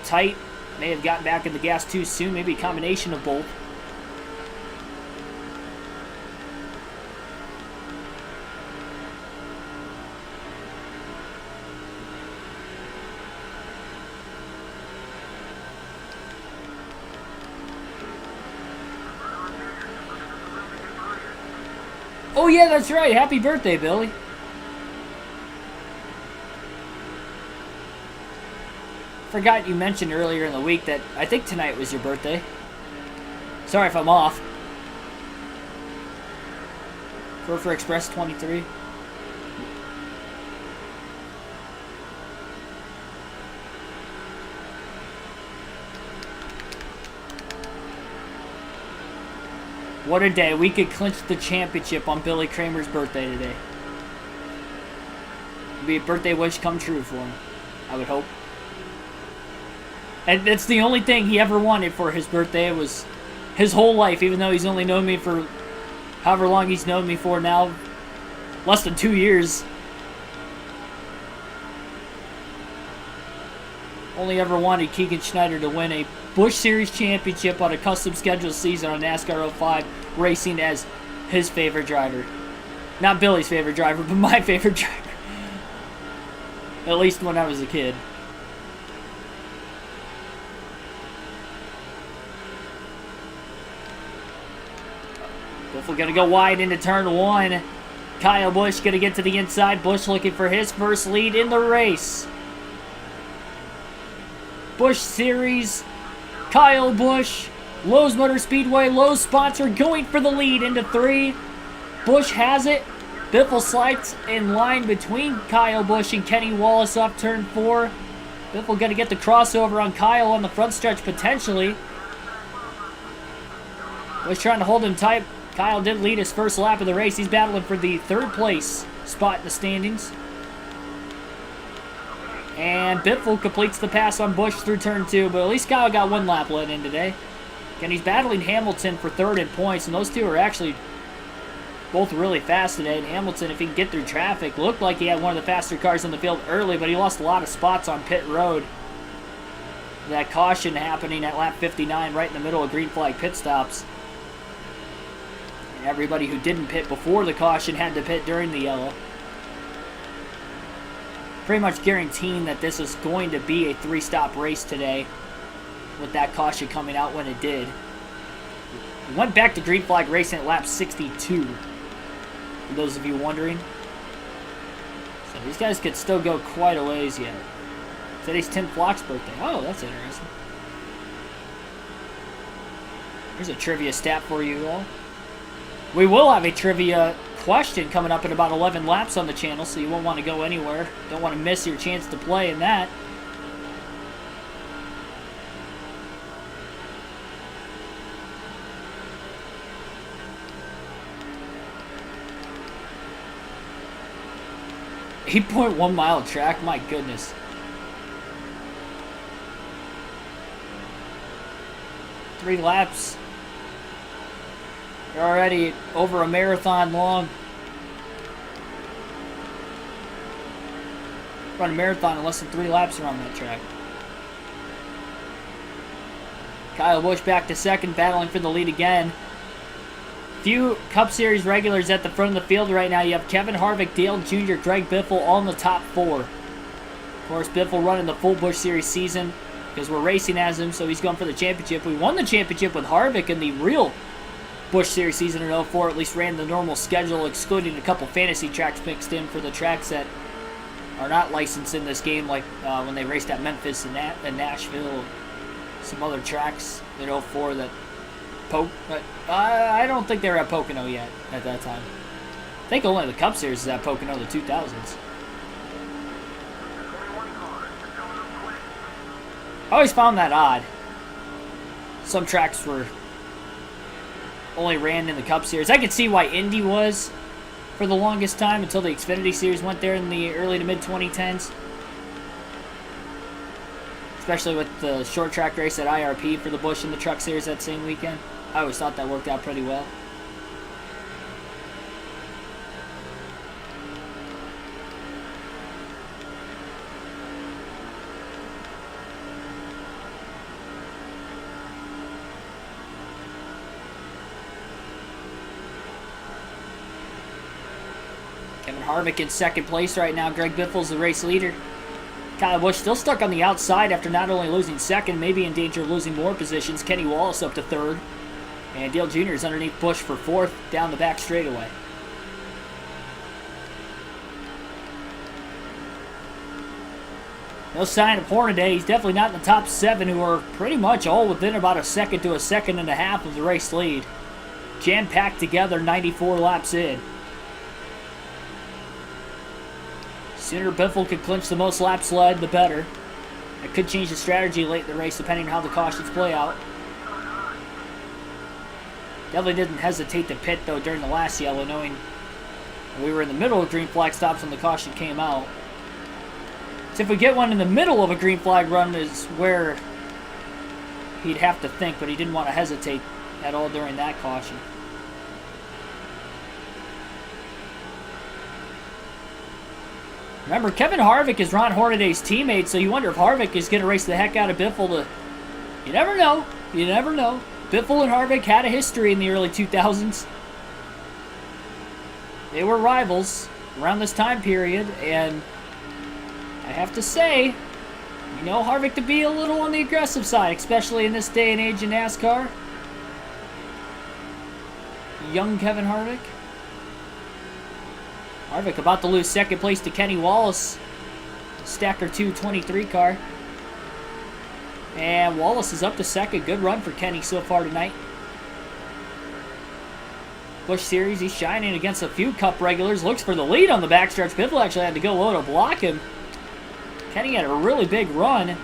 Tight, may have gotten back in the gas too soon, maybe a combination of both. Oh yeah, that's right. Happy birthday, Billy. Forgot you mentioned earlier in the week that I think tonight was your birthday. Sorry if I'm off. For Express 23. What a day. We could clinch the championship on Billy Kramer's birthday today. It'd be a birthday wish come true for him, I would hope. And that's the only thing he ever wanted for his birthday. It was his whole life, even though he's only known me for however long he's known me for now. Less than 2 years. Only ever wanted Keegan Schneider to win a Busch Series championship on a custom scheduled season on NASCAR 05, racing as his favorite driver. Not Billy's favorite driver, but my favorite driver. At least when I was a kid. Biffle gonna go wide into turn 1. Kyle Busch gonna get to the inside. Busch looking for his first lead in the race. Busch Series, Kyle Busch, Lowe's Motor Speedway, Lowe's sponsor, going for the lead into 3. Busch has it. Biffle slides in line between Kyle Busch and Kenny Wallace off turn 4. Biffle gonna get the crossover on Kyle on the front stretch potentially. Busch trying to hold him tight. Kyle did lead his first lap of the race. He's battling for the 3rd place spot in the standings. And Biffle completes the pass on Busch through turn 2, but at least Kyle got 1 lap let in today. And he's battling Hamilton for 3rd in points, and those two are actually both really fast today. And Hamilton, if he can get through traffic, looked like he had one of the faster cars on the field early, but he lost a lot of spots on pit road. That caution happening at lap 59 right in the middle of green flag pit stops. And everybody who didn't pit before the caution had to pit during the yellow. Pretty much guaranteeing that this is going to be a 3-stop race today with that caution coming out when it did. We went back to green flag racing at lap 62, for those of you wondering. So these guys could still go quite a ways yet. Today's Tim Flock's birthday. Oh, that's interesting. Here's a trivia stat for you all. We will have a trivia question coming up in about 11 laps on the channel, so you won't want to go anywhere. Don't want to miss your chance to play in that. .1 mile track, my goodness. Three laps. You're already over a marathon long. Run a marathon in less than 3 laps around that track. Kyle Busch back to 2nd, battling for the lead again. Few Cup Series regulars at the front of the field right now. You have Kevin Harvick, Dale Jr., Greg Biffle, all in the top 4. Of course, Biffle running the full Busch Series season because we're racing as him, so he's going for the championship. We won the championship with Harvick in the real Busch Series season in 04, at least ran the normal schedule, excluding a couple fantasy tracks mixed in for the tracks that are not licensed in this game, like when they raced at Memphis and Nashville, some other tracks in 04 that I don't think they were at Pocono yet at that time. I think only the Cup Series is at Pocono in the 2000s. I always found that odd. Some tracks were only ran in the Cup Series. I could see why Indy was for the longest time until the Xfinity Series went there in the early to mid 2010s. Especially with the short track race at IRP for the Busch and the Truck Series that same weekend. I always thought that worked out pretty well. Kevin Harvick in 2nd place right now. Greg Biffle's the race leader. Kyle Busch still stuck on the outside after not only losing 2nd, maybe in danger of losing more positions. Kenny Wallace up to 3rd. And Dale Jr. is underneath Busch for 4th down the back straightaway. No sign of Hornaday. He's definitely not in the top 7, who are pretty much all within about a second to a second and a half of the race lead. Jam-packed together, 94 laps in. Sooner Biffle could clinch the most laps led, the better. It could change the strategy late in the race depending on how the cautions play out. Definitely didn't hesitate to pit, though, during the last yellow, knowing we were in the middle of green flag stops when the caution came out. So if we get one in the middle of a green flag run is where he'd have to think, but he didn't want to hesitate at all during that caution. Remember, Kevin Harvick is Ron Hornaday's teammate, so you wonder if Harvick is going to race the heck out of Biffle to... You never know. You never know. Biffle and Harvick had a history in the early 2000s. They were rivals around this time period, and I have to say, you know Harvick to be a little on the aggressive side, especially in this day and age in NASCAR. Young Kevin Harvick. Harvick about to lose second place to Kenny Wallace. Stacker 223 car. And Wallace is up to second. Good run for Kenny so far tonight. Busch Series, he's shining against a few Cup regulars. Looks for the lead on the backstretch. Biffle actually had to go low to block him. Kenny had a really big run.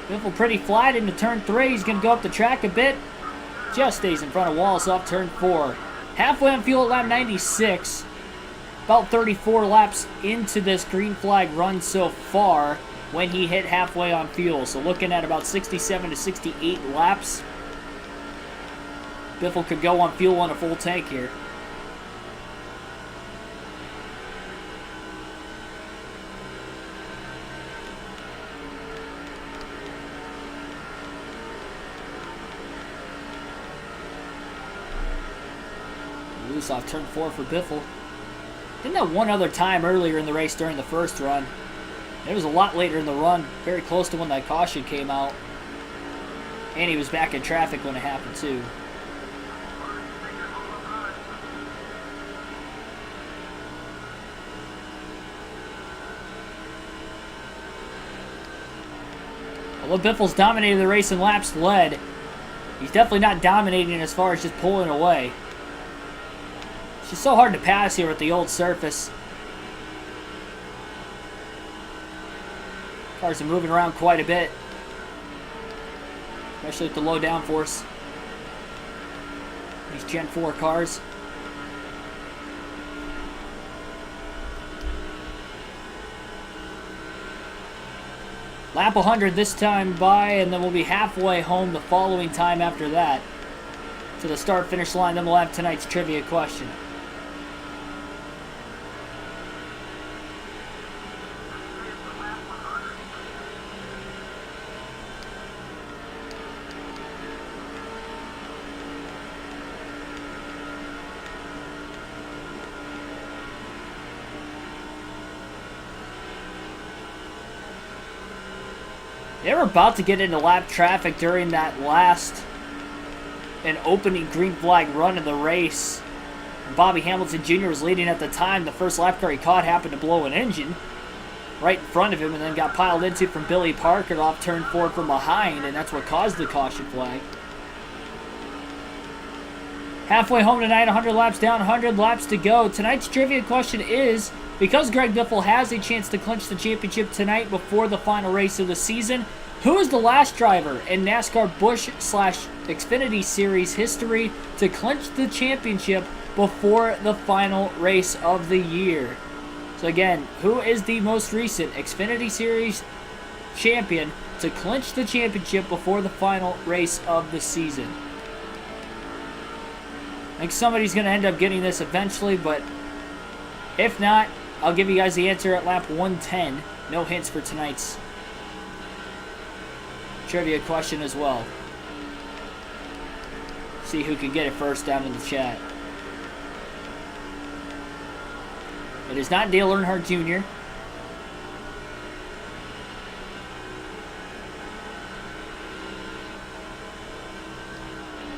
Biffle pretty flat into turn 3. He's going to go up the track a bit. Just stays in front of Wallace off turn 4. Halfway on fuel at lap 96. About 34 laps into this green flag run so far when he hit halfway on fuel. So looking at about 67 to 68 laps. Biffle could go on fuel on a full tank here. Loose off turn 4 for Biffle. Didn't have one other time earlier in the race during the first run. It was a lot later in the run, very close to when that caution came out. And he was back in traffic when it happened too. Although Biffle's dominated the race in laps led, he's definitely not dominating as far as just pulling away. It's just so hard to pass here with the old surface. Cars are moving around quite a bit, especially with the low downforce. These Gen 4 cars. Lap 100 this time by, and then we'll be halfway home the following time after that to the start-finish line. Then we'll have tonight's trivia question. They were about to get into lap traffic during that last and opening green flag run of the race. Bobby Hamilton Jr. was leading at the time. The first lap car he caught happened to blow an engine right in front of him and then got piled into from Billy Parker off turn 4 from behind, and that's what caused the caution flag. Halfway home tonight, 100 laps down, 100 laps to go. Tonight's trivia question is, because Greg Biffle has a chance to clinch the championship tonight before the final race of the season, who is the last driver in NASCAR Busch/Xfinity Series history to clinch the championship before the final race of the year? So again, who is the most recent Xfinity Series champion to clinch the championship before the final race of the season? I think somebody's going to end up getting this eventually, but if not, I'll give you guys the answer at lap 110. No hints for tonight's trivia question as well. See who can get it first down in the chat. It is not Dale Earnhardt Jr.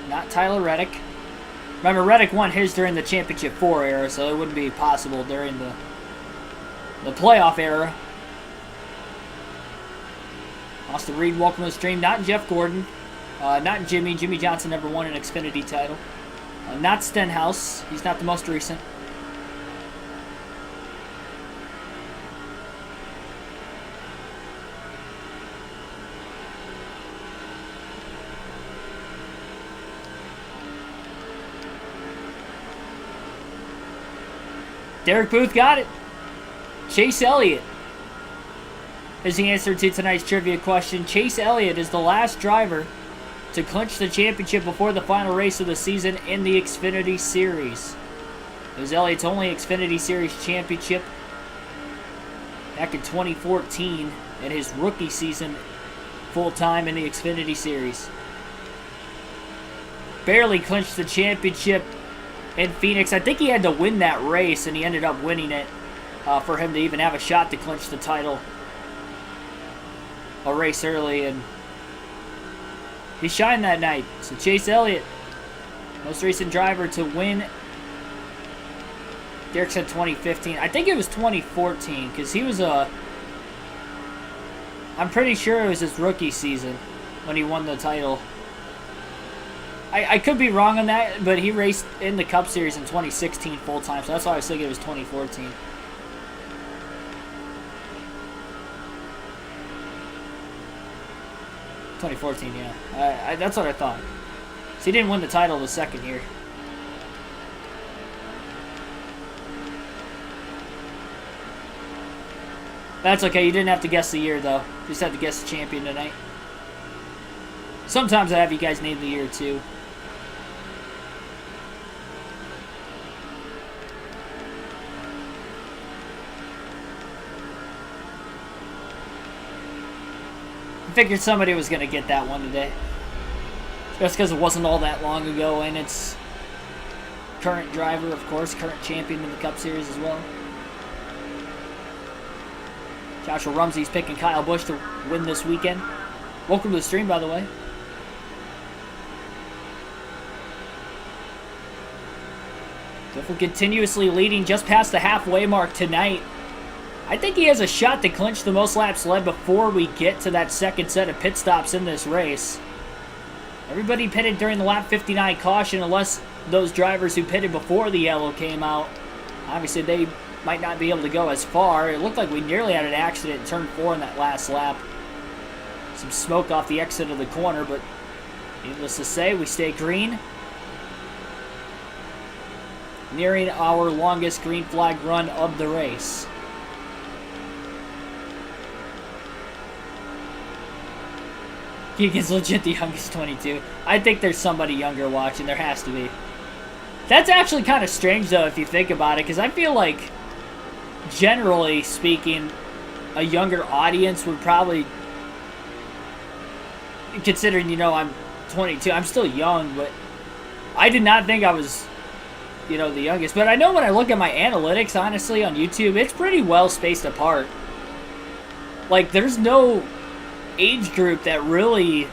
Not Tyler Reddick. Remember, Reddick won his during the Championship 4 era, so it wouldn't be possible during the playoff era. Austin Reed, welcome to the stream. Not Jeff Gordon. Not Jimmy. Jimmy Johnson never won an Xfinity title. Not Stenhouse. He's not the most recent. Derek Booth got it. Chase Elliott is the answer to tonight's trivia question. Chase Elliott is the last driver to clinch the championship before the final race of the season in the Xfinity Series. It was Elliott's only Xfinity Series championship back in 2014 in his rookie season full-time in the Xfinity Series. Barely clinched the championship in Phoenix. I think he had to win that race, and he ended up winning it for him to even have a shot to clinch the title a race early, and he shined that night. So Chase Elliott, most recent driver to win. Derek said 2015. I think it was 2014 because he was I'm pretty sure it was his rookie season when he won the title. I could be wrong on that, but he raced in the Cup Series in 2016 full-time, so that's why I was thinking it was 2014. Yeah. That's what I thought. So he didn't win the title the second year. That's okay. You didn't have to guess the year, though. You just had to guess the champion tonight. Sometimes I have you guys name the year, too. I figured somebody was going to get that one today. Just because it wasn't all that long ago, and it's current driver, of course, current champion in the Cup Series as well. Joshua Rumsey's picking Kyle Busch to win this weekend. Welcome to the stream, by the way. Biffle continuously leading just past the halfway mark tonight. I think he has a shot to clinch the most laps led before we get to that second set of pit stops in this race. Everybody pitted during the lap 59 caution, unless those drivers who pitted before the yellow came out. Obviously, they might not be able to go as far. It looked like we nearly had an accident in turn 4 in that last lap. Some smoke off the exit of the corner, but needless to say, we stay green. Nearing our longest green flag run of the race. Keegan's legit the youngest 22. I think there's somebody younger watching. There has to be. That's actually kind of strange, though, if you think about it, because I feel like, generally speaking, a younger audience would probably, considering, you know, I'm 22. I'm still young, but I did not think I was, you know, the youngest. But I know when I look at my analytics, honestly, on YouTube, it's pretty well spaced apart. Like, there's no age group that really,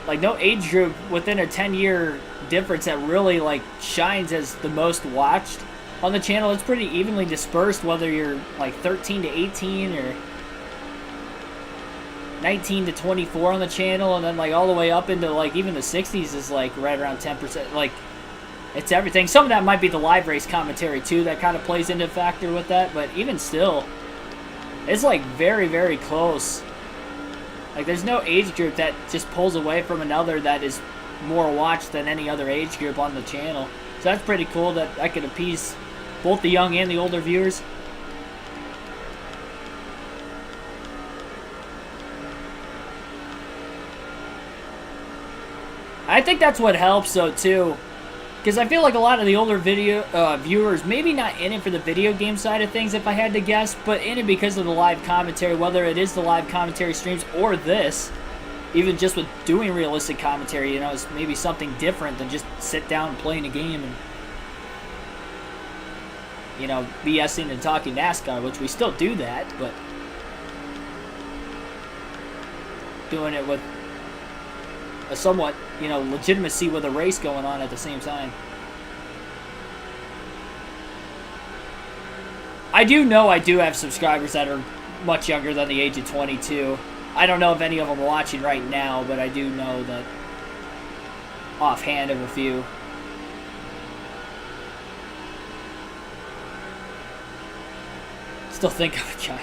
like, no age group within a 10-year difference that really, like, shines as the most watched on the channel. It's pretty evenly dispersed, whether you're, like, 13 to 18 or 19 to 24 on the channel, and then, like, all the way up into, like, even the 60s is, like, right around 10%. Like, it's everything. Some of that might be the live race commentary, too, that kind of plays into factor with that, but even still, it's, like, very, very close. Like, there's no age group that just pulls away from another that is more watched than any other age group on the channel. So that's pretty cool that I could appease both the young and the older viewers. I think that's what helps, though, too. Because I feel like a lot of the older video viewers, maybe not in it for the video game side of things, if I had to guess, but in it because of the live commentary, whether it is the live commentary streams or this, even just with doing realistic commentary, you know, it's maybe something different than just sit down and playing a game and, you know, BSing and talking NASCAR, which we still do that, but doing it with a somewhat, you know, legitimacy with a race going on at the same time. I do know I do have subscribers that are much younger than the age of 22. I don't know if any of them are watching right now, but I do know that offhand of a few. Still think of a child.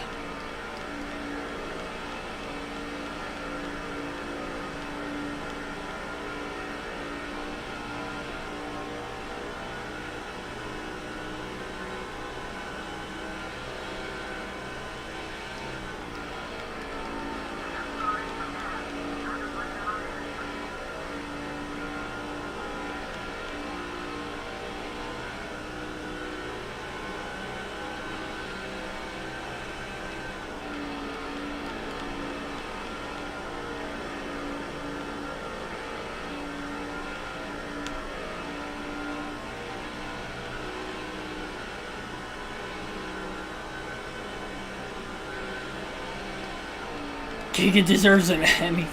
Keegan deserves an Emmy.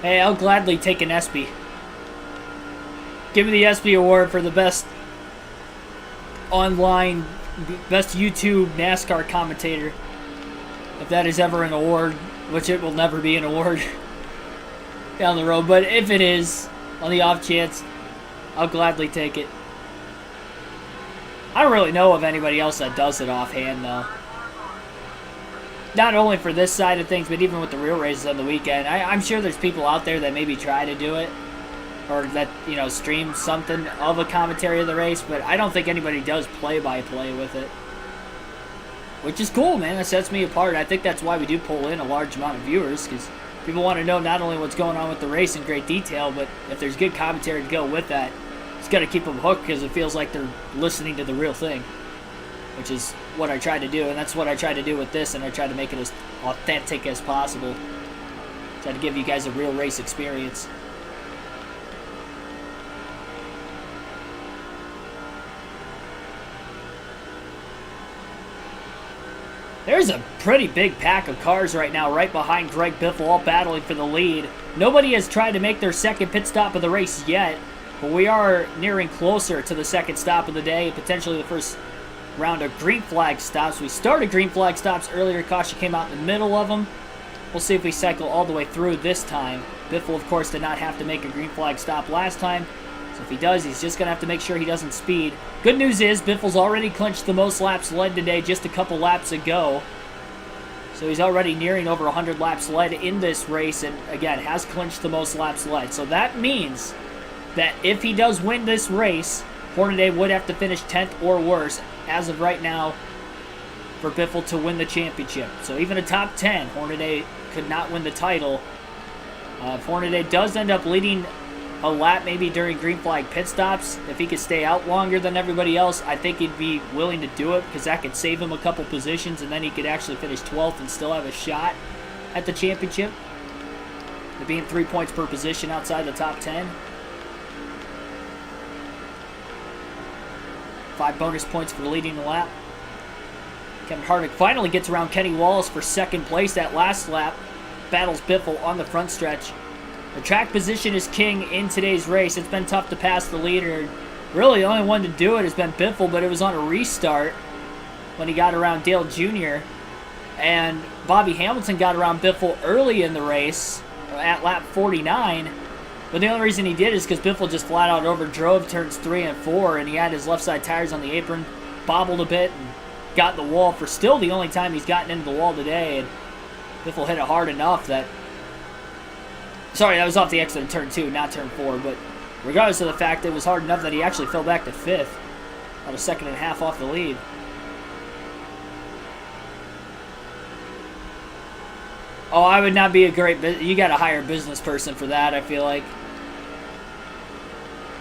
Hey, I'll gladly take an ESPY. Give me the ESPY award for the best online, best YouTube NASCAR commentator. If that is ever an award, which it will never be an award down the road. But if it is, on the off chance, I'll gladly take it. I don't really know of anybody else that does it offhand, though. Not only for this side of things, but even with the real races on the weekend. I'm sure there's people out there that maybe try to do it, or that, you know, stream something of a commentary of the race, but I don't think anybody does play-by-play with it. Which is cool, man. That sets me apart. I think that's why we do pull in a large amount of viewers, because people want to know not only what's going on with the race in great detail, but if there's good commentary to go with that, it's got to keep them hooked, because it feels like they're listening to the real thing. Which is what I try to do, and that's what I try to do with this, and I try to make it as authentic as possible. Try to give you guys a real race experience. There's a pretty big pack of cars right now, right behind Greg Biffle, all battling for the lead. Nobody has tried to make their second pit stop of the race yet, but we are nearing closer to the second stop of the day, potentially the first round of green flag stops. We started green flag stops earlier. Caution came out in the middle of them. We'll see if we cycle all the way through this time. Biffle, of course, did not have to make a green flag stop last time. So if he does, he's just going to have to make sure he doesn't speed. Good news is Biffle's already clinched the most laps led today just a couple laps ago. So he's already nearing over 100 laps led in this race, and again, has clinched the most laps led. So that means that if he does win this race, Hornaday would have to finish 10th or worse as of right now for Biffle to win the championship. So even a top 10, Hornaday could not win the title. If Hornaday does end up leading a lap maybe during green flag pit stops, if he could stay out longer than everybody else, I think he'd be willing to do it, because that could save him a couple positions, and then he could actually finish 12th and still have a shot at the championship. It being 3 points per position outside the top 10. 5 bonus points for leading the lap. Kevin Harvick finally gets around Kenny Wallace for second place that last lap. Battles Biffle on the front stretch. The track position is king in today's race. It's been tough to pass the leader. Really, the only one to do it has been Biffle, but it was on a restart when he got around Dale Jr. And Bobby Hamilton got around Biffle early in the race at lap 49. But the only reason he did is because Biffle just flat out overdrove turns 3 and 4, and he had his left side tires on the apron, bobbled a bit, and got in the wall for still the only time he's gotten into the wall today. And Biffle hit it hard enough that... Sorry, that was off the exit of turn 2, not turn 4, but regardless of the fact, it was hard enough that he actually fell back to 5th, about a second and a half off the lead. Oh, I would not be a great... You got to hire a business person for that, I feel like.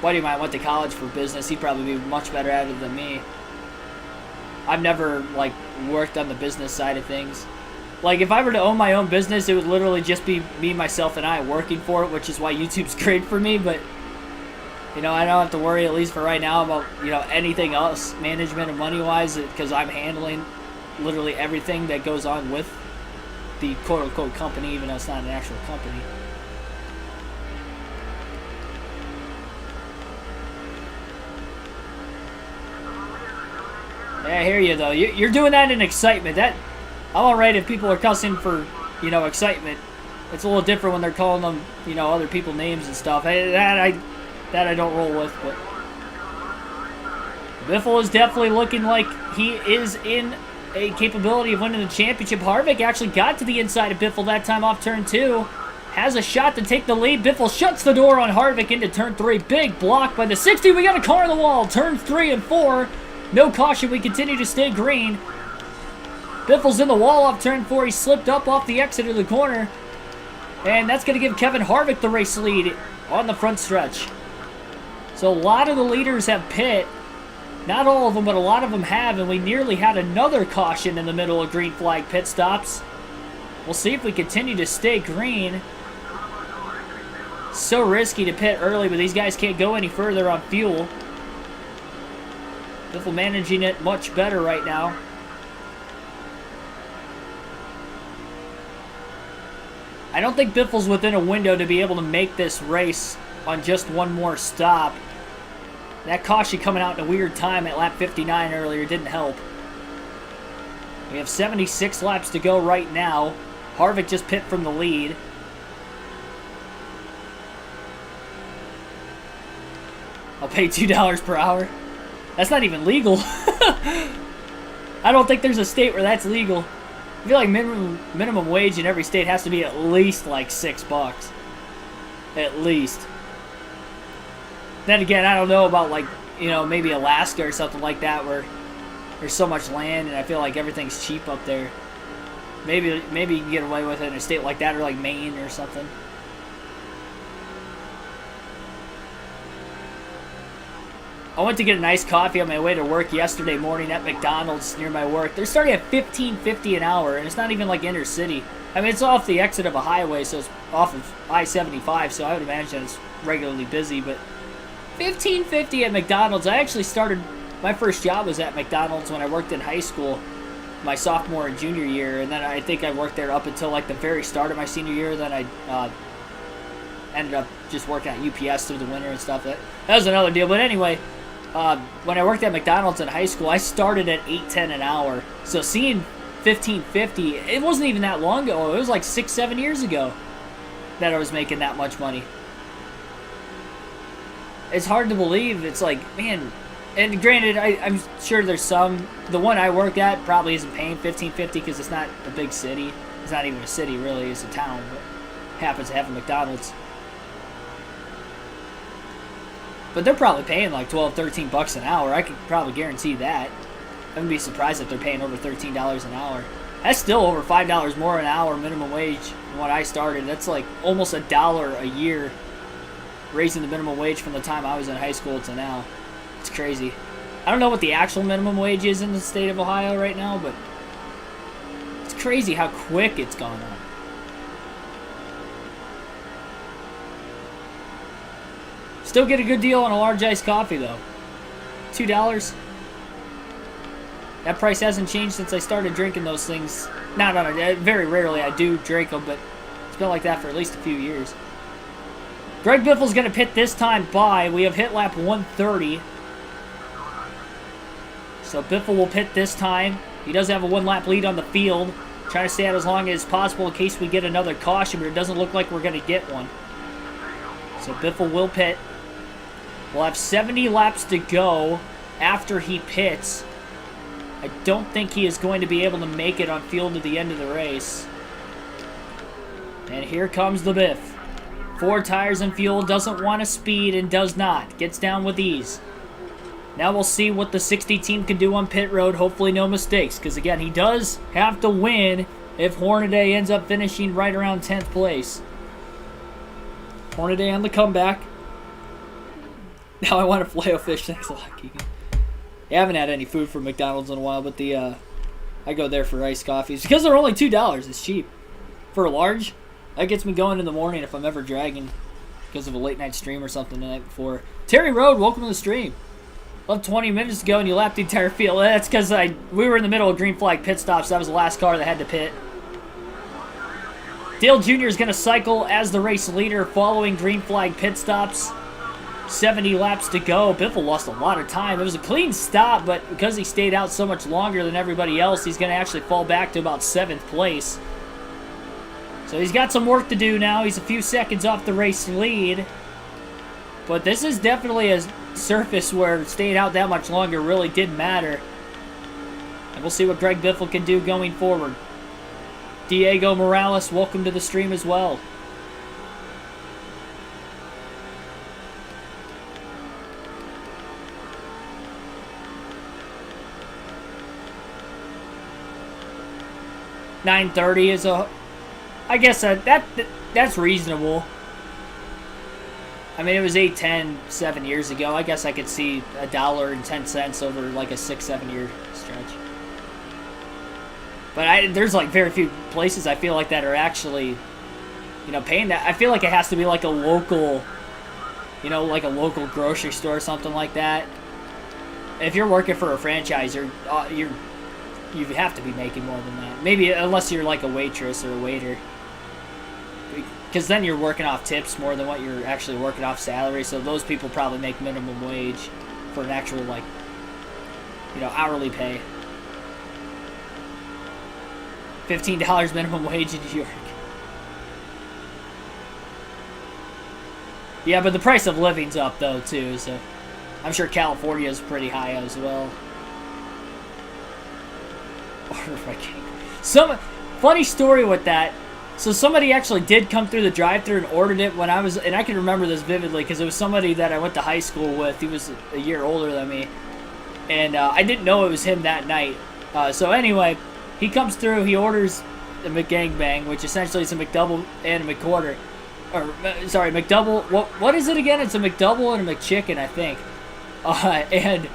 Buddy might went to college for business. He'd probably be much better at it than me. I've never, like, worked on the business side of things. Like, if I were to own my own business, it would literally just be me, myself, and I working for it, which is why YouTube's great for me, but, you know, I don't have to worry, at least for right now, about, you know, anything else, management and money-wise, because I'm handling literally everything that goes on with the quote-unquote company, even though it's not an actual company. Yeah, I hear you, though. You're doing that in excitement. I'm alright if people are cussing for, you know, excitement. It's a little different when they're calling them, you know, other people's names and stuff. That I don't roll with, but Biffle is definitely looking like he is in a capability of winning the championship. Harvick actually got to the inside of Biffle that time off turn 2. Has a shot to take the lead. Biffle shuts the door on Harvick into turn 3. Big block by the 60. We got a car on the wall. Turns 3 and 4. No caution. We continue to stay green. Biffle's in the wall off turn 4. He slipped up off the exit of the corner. And that's going to give Kevin Harvick the race lead on the front stretch. So a lot of the leaders have pit. Not all of them, but a lot of them have. And we nearly had another caution in the middle of green flag pit stops. We'll see if we continue to stay green. So risky to pit early, but these guys can't go any further on fuel. Biffle managing it much better right now. I don't think Biffle's within a window to be able to make this race on just one more stop. That caution coming out in a weird time at lap 59 earlier didn't help. We have 76 laps to go right now. Harvick just pit from the lead. I'll pay $2 per hour. That's not even legal. I don't think there's a state where that's legal. I feel like minimum wage in every state has to be at least like $6. At least. Then again, I don't know about, like, you know, maybe Alaska or something like that where there's so much land and I feel like everything's cheap up there. Maybe you can get away with it in a state like that, or like Maine or something. I went to get a nice coffee on my way to work yesterday morning at McDonald's near my work. They're starting at $15.50 an hour, and it's not even like inner city. I mean, it's off the exit of a highway, so it's off of I-75, so I would imagine it's regularly busy, but $15.50 at McDonald's. I actually started, my first job was at McDonald's when I worked in high school, my sophomore and junior year, and then I think I worked there up until like the very start of my senior year. Then I ended up just working at UPS through the winter and stuff. That was another deal, but anyway, when I worked at McDonald's in high school, I started at $8.10 an hour. So seeing $15.50, it wasn't even that long ago. It was like 6-7 years ago that I was making that much money. It's hard to believe. It's like, man, and granted, I'm sure there's some. The one I work at probably isn't paying $15.50 because it's not a big city. It's not even a city, really. It's a town, but happens to have a McDonald's. But they're probably paying like $12-13 an hour. I could probably guarantee that. I wouldn't be surprised if they're paying over $13 an hour. That's still over $5 more an hour minimum wage than what I started. That's like almost $1 a year, raising the minimum wage from the time I was in high school to now. It's crazy. I don't know what the actual minimum wage is in the state of Ohio right now, but it's crazy how quick it's gone up. Still get a good deal on a large iced coffee, though. $2. That price hasn't changed since I started drinking those things. No, very rarely I do drink them, but it's been like that for at least a few years. Greg Biffle's going to pit this time by. We have hit lap 130. So Biffle will pit this time. He does have a 1-lap lead on the field. Trying to stay out as long as possible in case we get another caution, but it doesn't look like we're going to get one. So Biffle will pit. We'll have 70 laps to go after he pits. I don't think he is going to be able to make it on field to the end of the race. And here comes the Biff. 4 tires and fuel, doesn't want to speed and does not. Gets down with ease. Now we'll see what the 60 team can do on pit road. Hopefully no mistakes, because again, he does have to win if Hornaday ends up finishing right around 10th place. Hornaday on the comeback. Now I want a Filet-O-Fish. Thanks a lot, Keegan. I haven't had any food from McDonald's in a while, but I go there for iced coffees. Because they're only $2. It's cheap. For a large, that gets me going in the morning if I'm ever dragging because of a late night stream or something the night before. Terry Road, welcome to the stream. Left 20 minutes ago and you lapped the entire field. That's because we were in the middle of green flag pit stops. That was the last car that had to pit. Dale Jr. is going to cycle as the race leader following green flag pit stops. 70 laps to go. Biffle lost a lot of time. It was a clean stop, but because he stayed out so much longer than everybody else, he's going to actually fall back to about 7th place. So he's got some work to do now. He's a few seconds off the race lead. But this is definitely a surface where staying out that much longer really did matter. And we'll see what Greg Biffle can do going forward. Diego Morales, welcome to the stream as well. $9.30 is I guess that's reasonable. I mean, it was $8.10 7 years ago. I guess I could see $1.10 over like a 6-7 year stretch. But there's like very few places I feel like that are actually, you know, paying that. I feel like it has to be like a local, you know, like a local grocery store or something like that. If you're working for a franchise, you have to be making more than that. Maybe unless you're like a waitress or a waiter. Because then you're working off tips more than what you're actually working off salary. So those people probably make minimum wage for an actual, like, you know, hourly pay. $15 minimum wage in New York. Yeah, but the price of living's up, though, too. So I'm sure California's pretty high as well. Order my cake. Funny story with that. So somebody actually did come through the drive-thru and ordered it when I was, and I can remember this vividly because it was somebody that I went to high school with. He was a year older than me, and I didn't know it was him that night. So anyway, he comes through. He orders a McGangbang, which essentially is a McDouble and a McQuarter. Or sorry, McDouble. What is it again? It's a McDouble and a McChicken, I think. And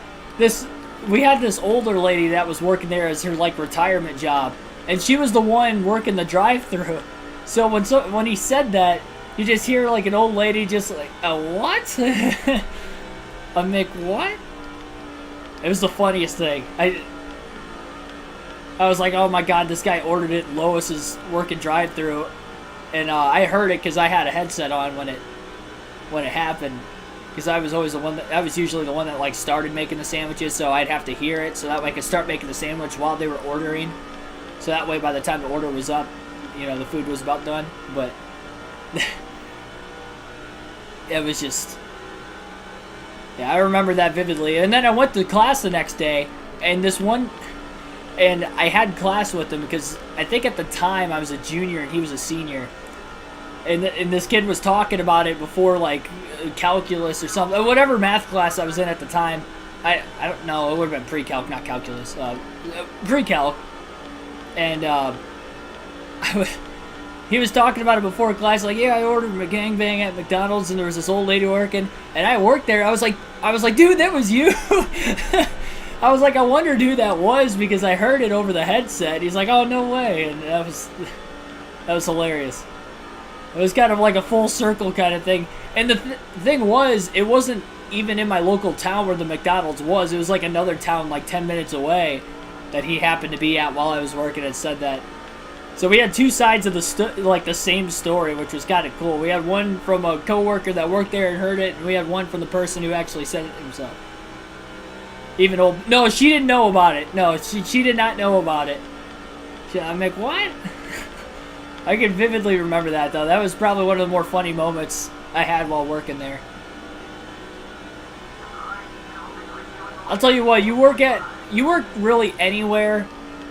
we had this older lady that was working there as her like retirement job. And she was the one working the drive-thru. So when he said that, you just hear like an old lady just like, a what? A McWhat? It was the funniest thing. I was like, oh my god, this guy ordered it. Lois is working drive-thru, and I heard it because I had a headset on when it happened. Because I was usually the one that like started making the sandwiches, so I'd have to hear it so that way I could start making the sandwich while they were ordering. So that way, by the time the order was up, you know, the food was about done. But it was just, yeah, I remember that vividly. And then I went to class the next day, and I had class with him because I think at the time I was a junior and he was a senior. And this kid was talking about it before, like, calculus or something, whatever math class I was in at the time. I don't know, it would have been pre-calc, not calculus. Pre-calc. And he was talking about it before class, like, yeah, I ordered a gangbang at McDonald's, and there was this old lady working, and I worked there. I was like, dude, that was you. I was like, I wondered who that was because I heard it over the headset. He's like, oh, no way, and that was hilarious. It was kind of like a full circle kind of thing. And the thing was, it wasn't even in my local town where the McDonald's was. It was like another town like 10 minutes away that he happened to be at while I was working and said that. So we had two sides of the same story, which was kind of cool. We had one from a coworker that worked there and heard it, and we had one from the person who actually said it himself. No, she didn't know about it. No, she did not know about it. I'm like, what? I can vividly remember that, though. That was probably one of the more funny moments I had while working there. I'll tell you what, you work really anywhere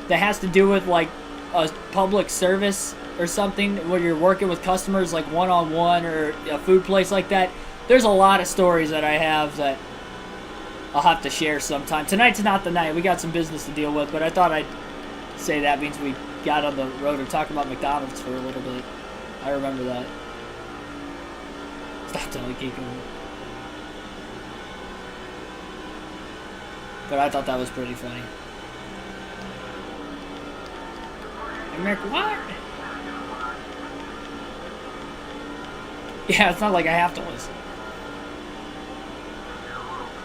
that has to do with, like, a public service or something where you're working with customers, like, one-on-one or a food place like that. There's a lot of stories that I have that I'll have to share sometime. Tonight's not the night. We got some business to deal with, but I thought I'd say that means we got on the road and talked about McDonald's for a little bit. I remember that. Stop telling Keegan. But I thought that was pretty funny. I'm like, what? Yeah, it's not like I have to listen.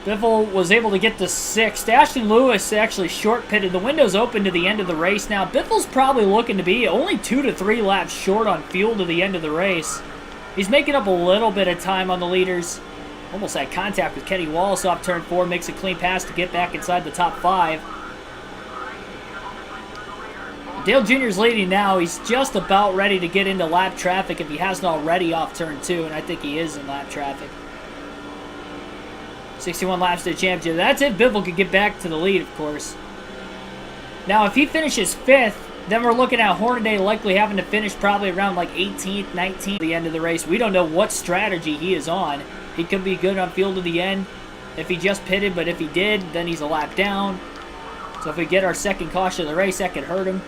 Biffle was able to get to 6th. Ashton Lewis actually short pitted. The window's open to the end of the race now. Biffle's probably looking to be only 2 to 3 laps short on fuel to the end of the race. He's making up a little bit of time on the leaders. Almost had contact with Kenny Wallace off turn 4. Makes a clean pass to get back inside the top 5. Dale Jr.'s leading now. He's just about ready to get into lap traffic if he hasn't already off turn 2, and I think he is in lap traffic. 61 laps to the championship. That's if Biffle could get back to the lead, of course. Now, if he finishes 5th, then we're looking at Hornaday likely having to finish probably around like 18th, 19th at the end of the race. We don't know what strategy he is on. He could be good on field to the end if he just pitted, but if he did, then he's a lap down. So if we get our second caution of the race, that could hurt him.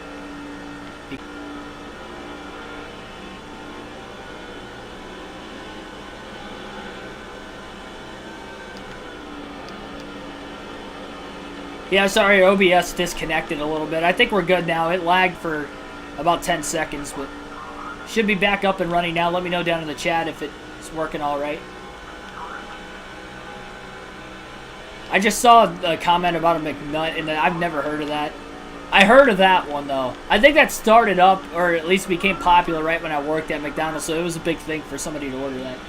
Yeah, sorry, OBS disconnected a little bit. I think we're good now. It lagged for about 10 seconds, but should be back up and running now. Let me know down in the chat if it's working all right. I just saw a comment about a McNutt, and I've never heard of that. I heard of that one, though. I think that started up, or at least became popular right when I worked at McDonald's, so it was a big thing for somebody to order that.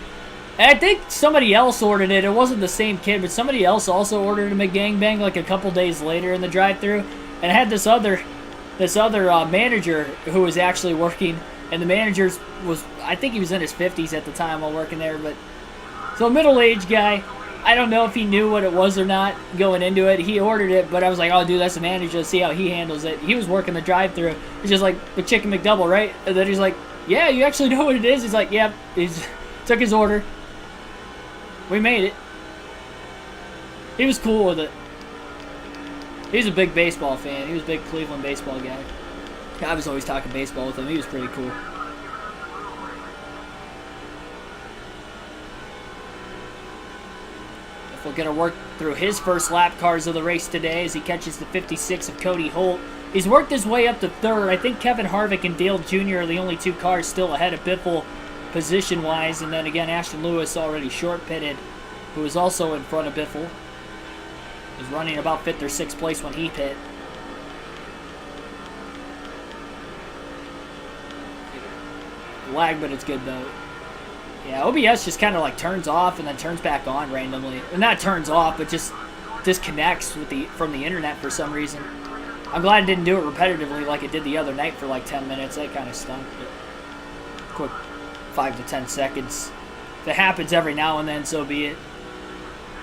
And I think somebody else ordered it. It wasn't the same kid, but somebody else also ordered a McGangbang like a couple days later in the drive-thru. And I had this other manager who was actually working, and the manager was, I think he was in his 50s at the time while working there, but so a middle-aged guy. I don't know if he knew what it was or not going into it. He ordered it, but I was like, oh, dude, that's the manager. Let's see how he handles it. He was working the drive-thru. He's just like, the chicken McDouble, right? And then he's like, yeah, you actually know what it is? He's like, yep. Yeah. He took his order. We made it. He was cool with it. He's a big baseball fan. He was a big Cleveland baseball guy. I was always talking baseball with him. He was pretty cool. We're going to work through his first lap cars of the race today as he catches the 56 of Cody Holt. He's worked his way up to third. I think Kevin Harvick and Dale Jr. are the only two cars still ahead of Biffle position-wise. And then again, Ashton Lewis already short-pitted, who is also in front of Biffle. He's running about 5th or 6th place when he pit. Lag, but it's good though. Yeah, OBS just kind of like turns off and then turns back on randomly. Well, not turns off, but just disconnects from the internet for some reason. I'm glad it didn't do it repetitively like it did the other night for like 10 minutes. That kind of stunk. But quick 5 to 10 seconds. If it happens every now and then, so be it.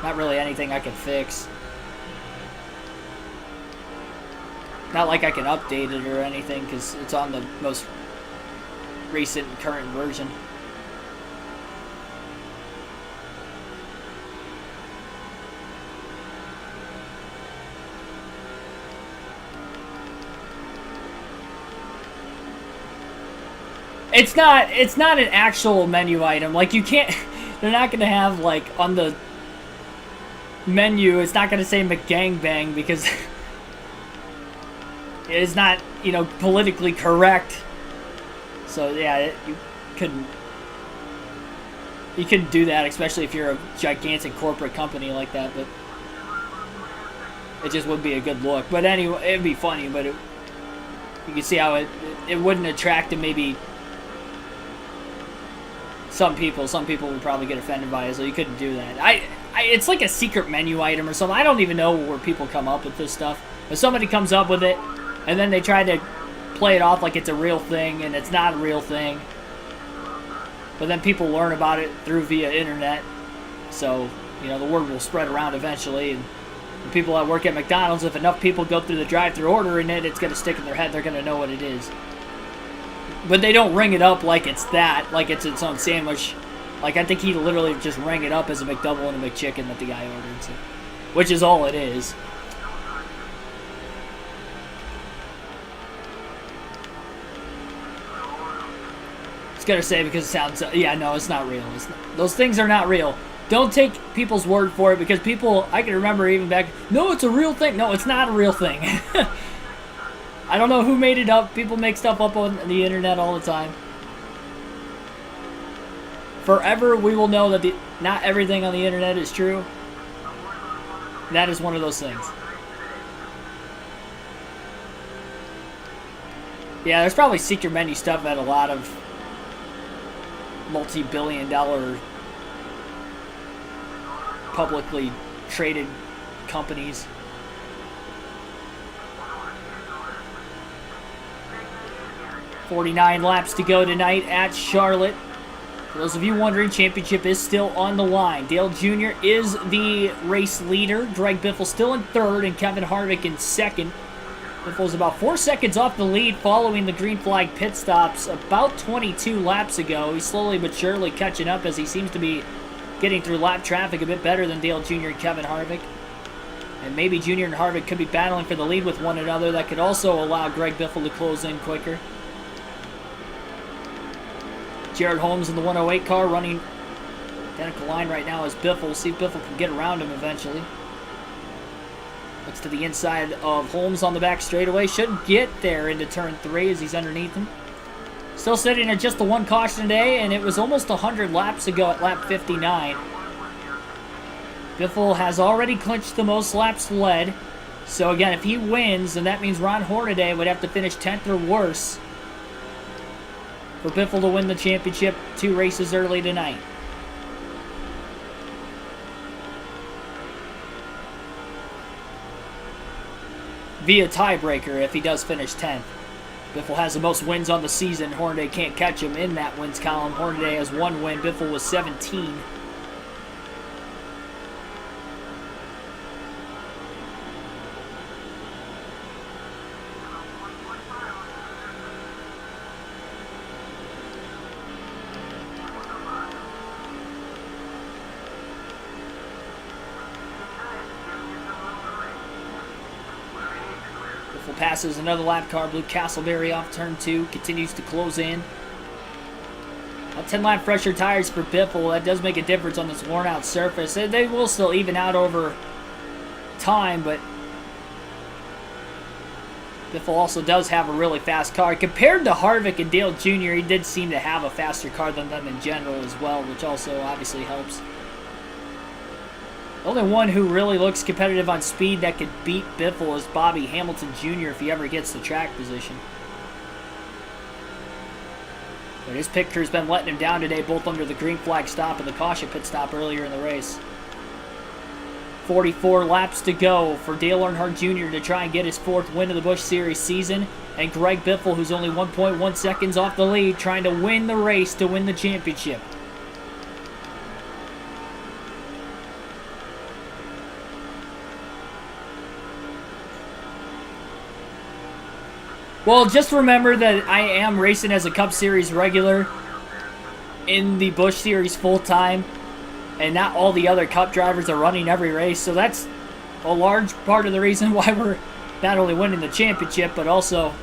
Not really anything I can fix. Not like I can update it or anything because it's on the most recent and current version. It's not an actual menu item. Like, you can't, they're not going to have, like, on the menu, it's not going to say McGangbang because it is not, you know, politically correct. So, yeah, you couldn't do that, especially if you're a gigantic corporate company like that, but it just wouldn't be a good look. But anyway, it'd be funny, but you can see how it wouldn't attract to maybe some people would probably get offended by it, so you couldn't do that. It's like a secret menu item or something. I don't even know where people come up with this stuff. But somebody comes up with it, and then they try to play it off like it's a real thing, and it's not a real thing. But then people learn about it via internet. So, you know, the word will spread around eventually, and the people that work at McDonald's, if enough people go through the drive-thru ordering it, it's going to stick in their head. They're going to know what it is. But they don't ring it up like it's that, like it's its own sandwich. Like, I think he literally just rang it up as a McDouble and a McChicken that the guy ordered, so, which is all it is. It's gonna say because it sounds, yeah, no, it's not real. Those things are not real. Don't take people's word for it because people, I can remember even back, no, it's a real thing. No, it's not a real thing. I don't know who made it up. People make stuff up on the internet all the time. Forever, we will know that not everything on the internet is true. That is one of those things. Yeah, there's probably secret menu stuff at a lot of multi-billion-dollar publicly traded companies. "49 laps to go tonight at Charlotte. For those of you wondering, championship is still on the line. Dale Jr. is the race leader. Greg Biffle still in third, and Kevin Harvick in second. Biffle's about 4 seconds off the lead following the green flag pit stops about 22 laps ago. He's slowly but surely catching up as he seems to be getting through lap traffic a bit better than Dale Jr. and Kevin Harvick. And maybe Jr. and Harvick could be battling for the lead with one another. That could also allow Greg Biffle to close in quicker. Jared Holmes in the 108 car running identical line right now as Biffle. See if Biffle can get around him eventually. Looks to the inside of Holmes on the back straightaway. Should get there into turn 3 as he's underneath him. Still sitting at just the one caution today, and it was almost 100 laps ago at lap 59. Biffle has already clinched the most laps led. So again, if he wins, then that means Ron Hornaday would have to finish 10th or worse for Biffle to win the championship 2 races early tonight. Via tiebreaker if he does finish 10th. Biffle has the most wins on the season. Hornaday can't catch him in that wins column. Hornaday has 1 win. Biffle was 17. Passes another lap car, Blue Castleberry off turn 2, continues to close in. 10 lap fresher tires for Biffle. That does make a difference on this worn out surface. They will still even out over time, but Biffle also does have a really fast car. Compared to Harvick and Dale Jr., he did seem to have a faster car than them in general as well, which also obviously helps. The only one who really looks competitive on speed that could beat Biffle is Bobby Hamilton Jr. if he ever gets the track position. But his pick crew's been letting him down today, both under the green flag stop and the caution pit stop earlier in the race. 44 laps to go for Dale Earnhardt Jr. to try and get his 4th win of the Busch Series season. And Greg Biffle, who's only 1.1 seconds off the lead, trying to win the race to win the championship. Well, just remember that I am racing as a Cup Series regular in the Busch Series full-time, and not all the other Cup drivers are running every race, so that's a large part of the reason why we're not only winning the championship, but also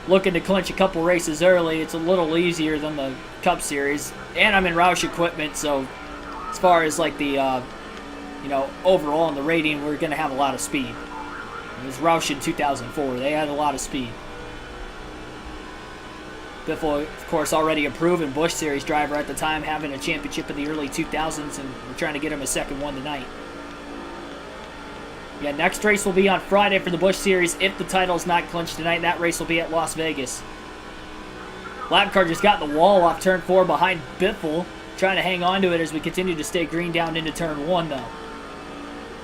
looking to clinch a couple races early. It's a little easier than the Cup Series, and I'm in Roush equipment, so as far as like the, overall in the rating, we're going to have a lot of speed. It was Roush in 2004. They had a lot of speed. Biffle, of course, already a proven Busch Series driver at the time, having a championship in the early 2000s, and we're trying to get him a 2nd one tonight. Yeah, next race will be on Friday for the Busch Series. If the title's not clinched tonight, that race will be at Las Vegas. Lap car just got the wall off turn 4 behind Biffle, trying to hang on to it as we continue to stay green down into turn 1, though.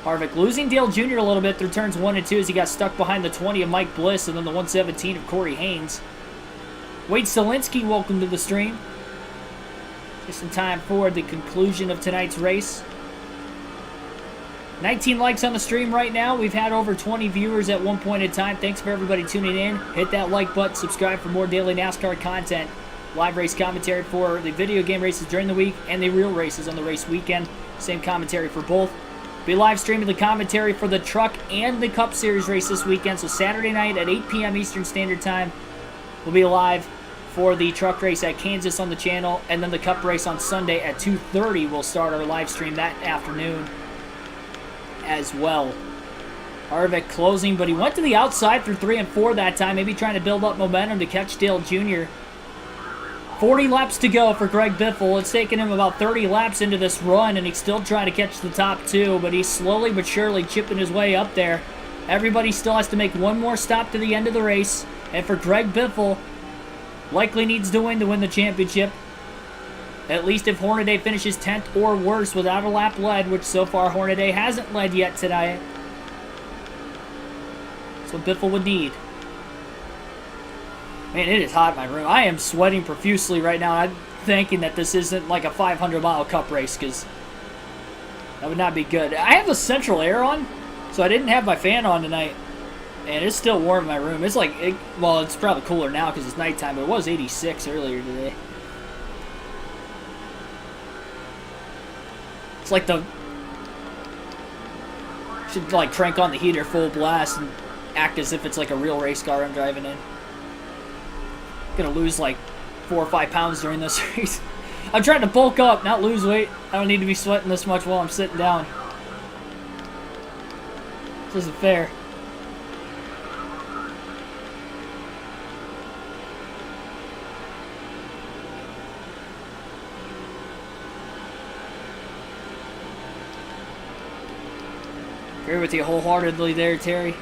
Harvick losing Dale Jr. a little bit through turns 1 and 2 as he got stuck behind the 20 of Mike Bliss and then the 117 of Corey Haynes. Wade Selinsky, welcome to the stream. Just in time for the conclusion of tonight's race. 19 likes on the stream right now. We've had over 20 viewers at one point in time. Thanks for everybody tuning in. Hit that like button, subscribe for more daily NASCAR content. Live race commentary for the video game races during the week and the real races on the race weekend. Same commentary for both. Be live streaming the commentary for the Truck and the Cup Series race this weekend. So Saturday night at 8 p.m. Eastern Standard Time, we'll be live for the Truck race at Kansas on the channel, and then the Cup race on Sunday at 2:30. We'll start our live stream that afternoon as well. Harvick closing, but he went to the outside through 3 and 4 that time, maybe trying to build up momentum to catch Dale Jr. 40 laps to go for Greg Biffle. It's taken him about 30 laps into this run, and he's still trying to catch the top 2, but he's slowly but surely chipping his way up there. Everybody still has to make one more stop to the end of the race, and for Greg Biffle, likely needs to win the championship. At least if Hornaday finishes 10th or worse without a lap led, which so far Hornaday hasn't led yet today. That's what Biffle would need. Man, it is hot in my room. I am sweating profusely right now. I'm thinking that this isn't like a 500-mile cup race, because that would not be good. I have the central air on, so I didn't have my fan on tonight. And it's still warm in my room. It's like, well, it's probably cooler now because it's nighttime, but it was 86 earlier today. It's like should like crank on the heater full blast and act as if it's like a real race car I'm driving in. Gonna lose like 4 or 5 pounds during this race. I'm trying to bulk up, not lose weight. I don't need to be sweating this much while I'm sitting down. This isn't fair. Agree with you wholeheartedly there, Terry.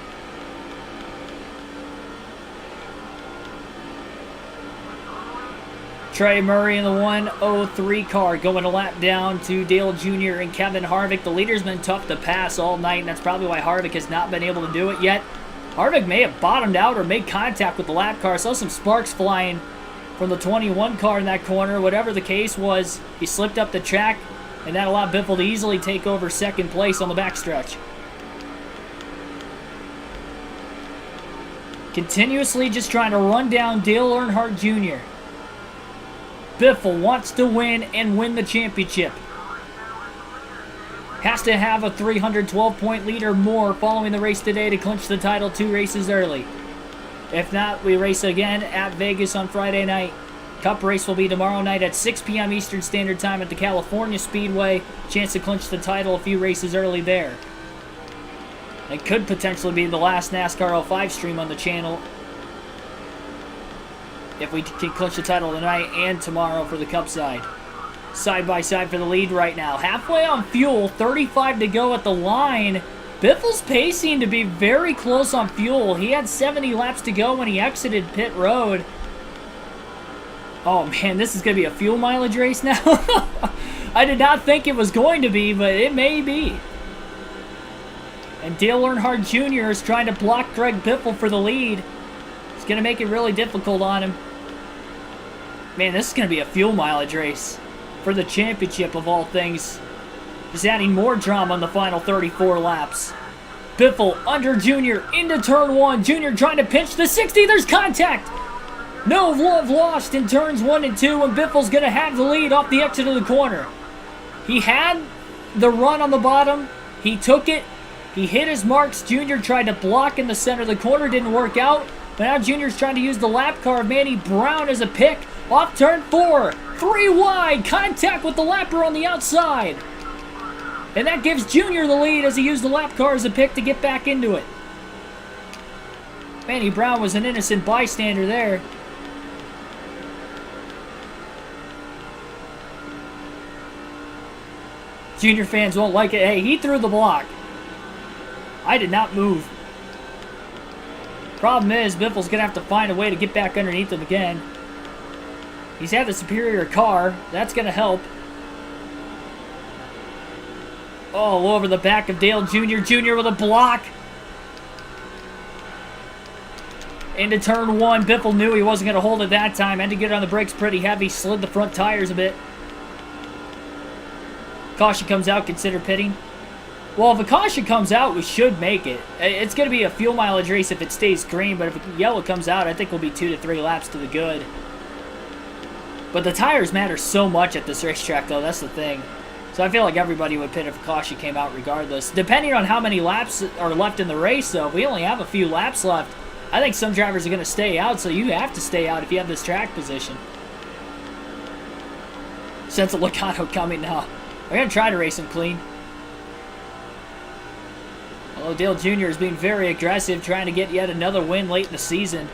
Trey Murray in the 103 car going a lap down to Dale Jr. and Kevin Harvick. The leader's been tough to pass all night, and that's probably why Harvick has not been able to do it yet. Harvick may have bottomed out or made contact with the lap car. I saw some sparks flying from the 21 car in that corner. Whatever the case was, he slipped up the track, and that allowed Biffle to easily take over second place on the backstretch. Continuously just trying to run down Dale Earnhardt Jr. Biffle wants to win and win the championship. Has to have a 312-point lead or more following the race today to clinch the title 2 races early. If not, we race again at Vegas on Friday night. Cup race will be tomorrow night at 6 p.m. Eastern Standard Time at the California Speedway. Chance to clinch the title a few races early there. It could potentially be the last NASCAR 05 stream on the channel if we can clinch the title tonight and tomorrow for the Cup side. Side by side for the lead right now. Halfway on fuel, 35 to go at the line. Biffle's pacing to be very close on fuel. He had 70 laps to go when he exited pit road. Oh man, this is going to be a fuel mileage race now. I did not think it was going to be, but it may be. And Dale Earnhardt Jr. is trying to block Greg Biffle for the lead. It's going to make it really difficult on him. Man, this is going to be a fuel mileage race for the championship of all things. Just adding more drama on the final 34 laps. Biffle under Jr. into turn 1. Jr. trying to pinch the 60. There's contact. No love lost in turns 1 and 2, and Biffle's going to have the lead off the exit of the corner. He had the run on the bottom. He took it. He hit his marks. Jr. tried to block in the center of the corner. Didn't work out. But now Jr.'s trying to use the lap car of Manny Brown as a pick. Off turn 4. 3 wide. Contact with the lapper on the outside. And that gives Jr. the lead as he used the lap car as a pick to get back into it. Manny Brown was an innocent bystander there. Junior fans won't like it. Hey, he threw the block. I did not move. Problem is, Biffle's going to have to find a way to get back underneath him again. He's had the superior car. That's going to help. Oh, over the back of Dale Jr. Jr. with a block. Into turn 1. Biffle knew he wasn't going to hold it that time. Had to get on the brakes pretty heavy. Slid the front tires a bit. Caution comes out. Consider pitting. Well, if a caution comes out, we should make it. It's going to be a fuel mileage race if it stays green, but if yellow comes out, I think we'll be 2 to 3 laps to the good. But the tires matter so much at this racetrack, though. That's the thing. So I feel like everybody would pit if a caution came out regardless. Depending on how many laps are left in the race, though, if we only have a few laps left, I think some drivers are going to stay out, so you have to stay out if you have this track position. Sense of Logano coming now. We're going to try to race him clean. Although Dale Jr. is being very aggressive, trying to get yet another win late in the season.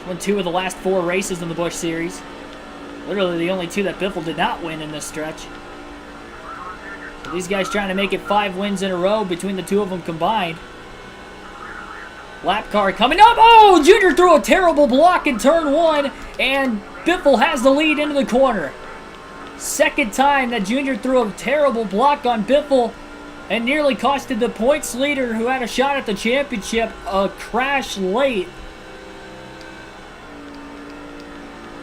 Won 2 of the last 4 races in the Busch Series. Literally the only 2 that Biffle did not win in this stretch. So these guys trying to make it 5 wins in a row between the 2 of them combined. Lap car coming up. Oh, Jr. threw a terrible block in turn 1, and Biffle has the lead into the corner. Second time that Junior threw a terrible block on Biffle and nearly costed the points leader who had a shot at the championship a crash late.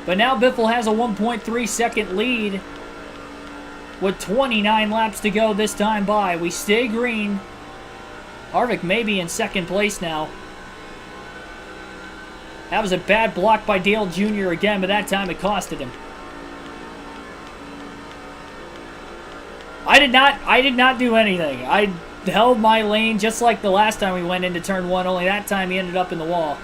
But now Biffle has a 1.3 second lead with 29 laps to go this time by. We stay green. Harvick may be in second place now. That was a bad block by Dale Jr. again, but that time it costed him. I did not do anything. I held my lane just like the last time we went into turn 1, only that time he ended up in the wall.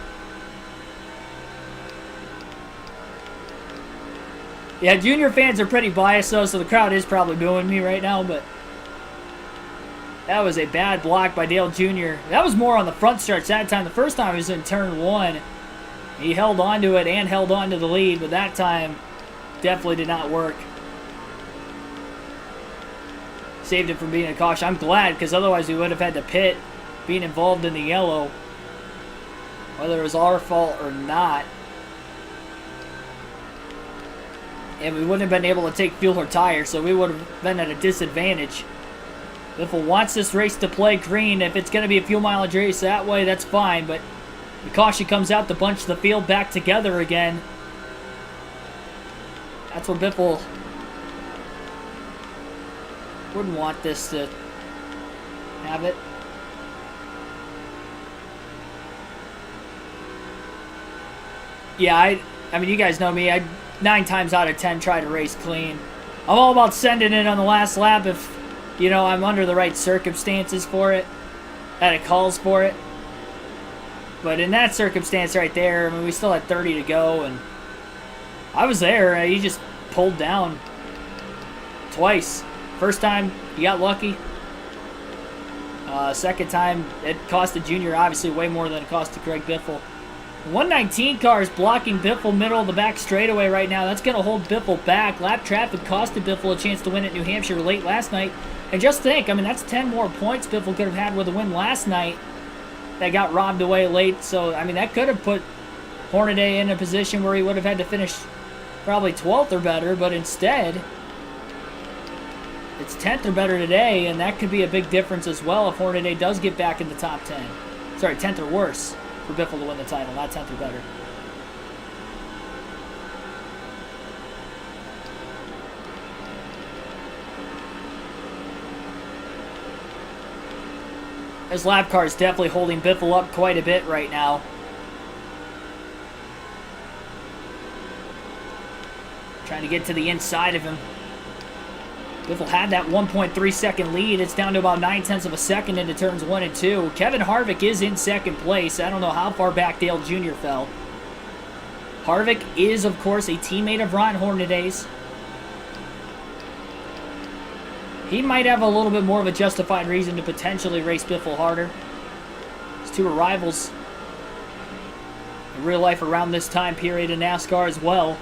Yeah, Junior fans are pretty biased though, so the crowd is probably booing me right now, but that was a bad block by Dale Jr. That was more on the front stretch that time. The first time he was in turn 1. He held on to it and held on to the lead, but that time definitely did not work. Saved it from being a caution. I'm glad, because otherwise we would have had to pit being involved in the yellow. Whether it was our fault or not. And we wouldn't have been able to take fuel or tires, so we would have been at a disadvantage. Biffle wants this race to play green. If it's going to be a fuel mileage race that way, that's fine, but the caution comes out to bunch the field back together again. That's what Biffle wouldn't want this to have it. Yeah, I mean, you guys know me. I 9 times out of 10 try to race clean. I'm all about sending it on the last lap if, you know, I'm under the right circumstances for it, that it calls for it. But in that circumstance right there, I mean, we still had 30 to go, and I was there. He just pulled down twice. First time, he got lucky. Second time, it costed Junior obviously way more than it costed Greg Biffle. 119 car is blocking Biffle middle of the back straightaway right now. That's going to hold Biffle back. Lap traffic costed Biffle a chance to win at New Hampshire late last night. And just think, I mean, that's 10 more points Biffle could have had with a win last night that got robbed away late. So, I mean, that could have put Hornaday in a position where he would have had to finish probably 12th or better. But instead, it's 10th or better today, and that could be a big difference as well if Hornaday does get back in the top 10. Sorry, 10th or worse for Biffle to win the title, not 10th or better. This lap car is definitely holding Biffle up quite a bit right now. Trying to get to the inside of him. Biffle had that 1.3 second lead. It's down to about 9/10 of a second into turns 1 and 2. Kevin Harvick is in second place. I don't know how far back Dale Jr. fell. Harvick is, of course, a teammate of Ron Hornaday's. He might have a little bit more of a justified reason to potentially race Biffle harder. These two are rivals in real life around this time period in NASCAR as well.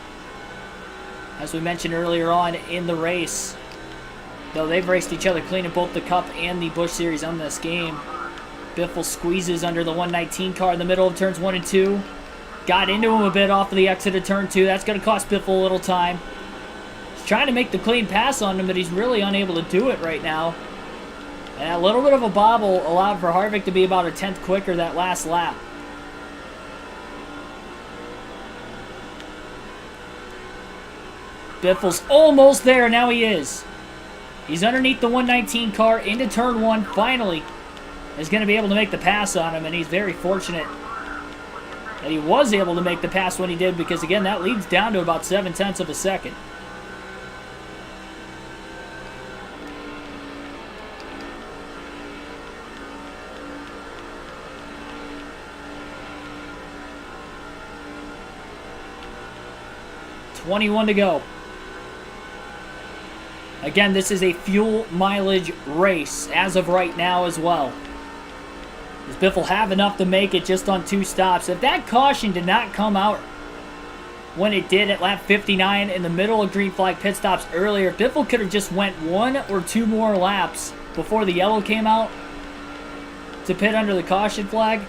As we mentioned earlier on in the race. Though they've raced each other clean in both the Cup and the Busch Series on this game. Biffle squeezes under the 119 car in the middle of turns 1 and 2. Got into him a bit off of the exit of turn 2. That's going to cost Biffle a little time. He's trying to make the clean pass on him, but he's really unable to do it right now. And a little bit of a bobble allowed for Harvick to be about a 10th quicker that last lap. Biffle's almost there. Now he is. He's underneath the 119 car into turn 1. Finally is going to be able to make the pass on him, and he's very fortunate that he was able to make the pass when he did, because again, that leads down to about 7/10 of a second. $21 to go. Again, this is a fuel mileage race as of right now as well. Does Biffle have enough to make it just on 2 stops? If that caution did not come out when it did at lap 59 in the middle of green flag pit stops earlier, Biffle could have just went 1 or 2 more laps before the yellow came out to pit under the caution flag.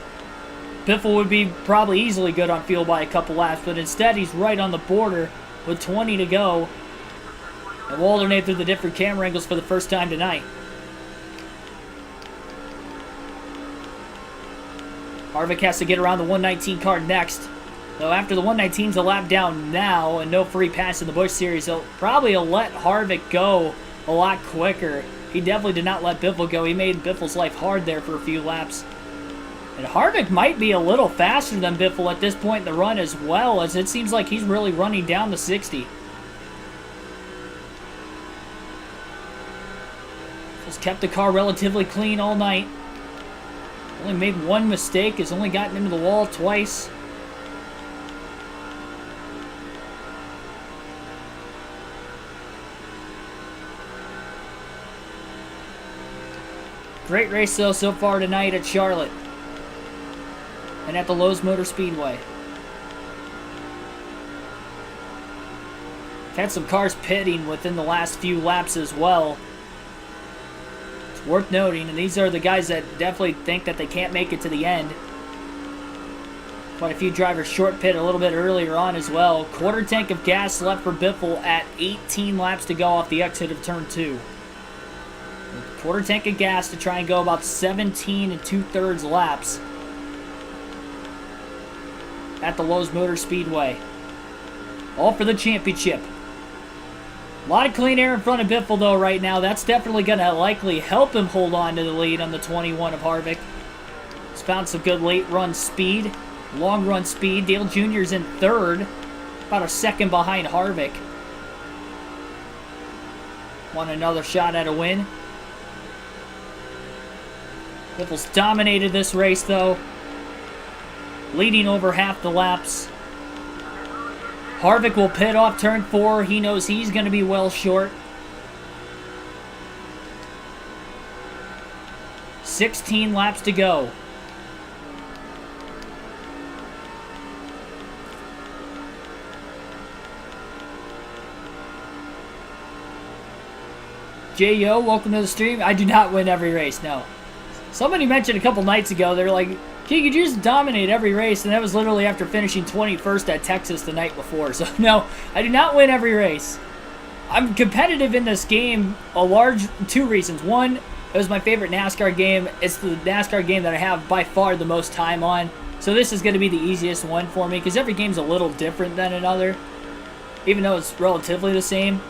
Biffle would be probably easily good on fuel by a couple laps, but instead he's right on the border with 20 to go. And we'll alternate through the different camera angles for the first time tonight. Harvick has to get around the 119 car next. Though after the 119's a lap down now and no free pass in the Busch Series, they'll probably let Harvick go a lot quicker. He definitely did not let Biffle go. He made Biffle's life hard there for a few laps. And Harvick might be a little faster than Biffle at this point in the run as well, as it seems like he's really running down the 60. Just kept the car relatively clean all night. Only made one mistake, has only gotten into the wall twice. Great race though so far tonight at Charlotte and at the Lowe's Motor Speedway. Had some cars pitting within the last few laps as well. It's worth noting, and these are the guys that definitely think that they can't make it to the end. Quite a few drivers short pit a little bit earlier on as well. Quarter tank of gas left for Biffle at 18 laps to go off the exit of turn 2. Quarter tank of gas to try and go about 17 2/3 laps at the Lowe's Motor Speedway. All for the championship. A lot of clean air in front of Biffle though right now. That's definitely going to likely help him hold on to the lead on the 21 of Harvick. He's found some good late run speed, long run speed. Dale Jr.'s in third, about a second behind Harvick. Want another shot at a win. Biffle's dominated this race though, leading over half the laps. Harvick will pit off turn 4. He knows he's going to be well short. 16 laps to go. J.O., welcome to the stream. I do not win every race, no. Somebody mentioned a couple nights ago, they're like, "Gee, could you just dominate every race?" And that was literally after finishing 21st at Texas the night before. So no, I do not win every race. I'm competitive in this game, two reasons. One, it was my favorite NASCAR game. It's the NASCAR game that I have by far the most time on. So this is going to be the easiest one for me, because every game's a little different than another, even though it's relatively the same.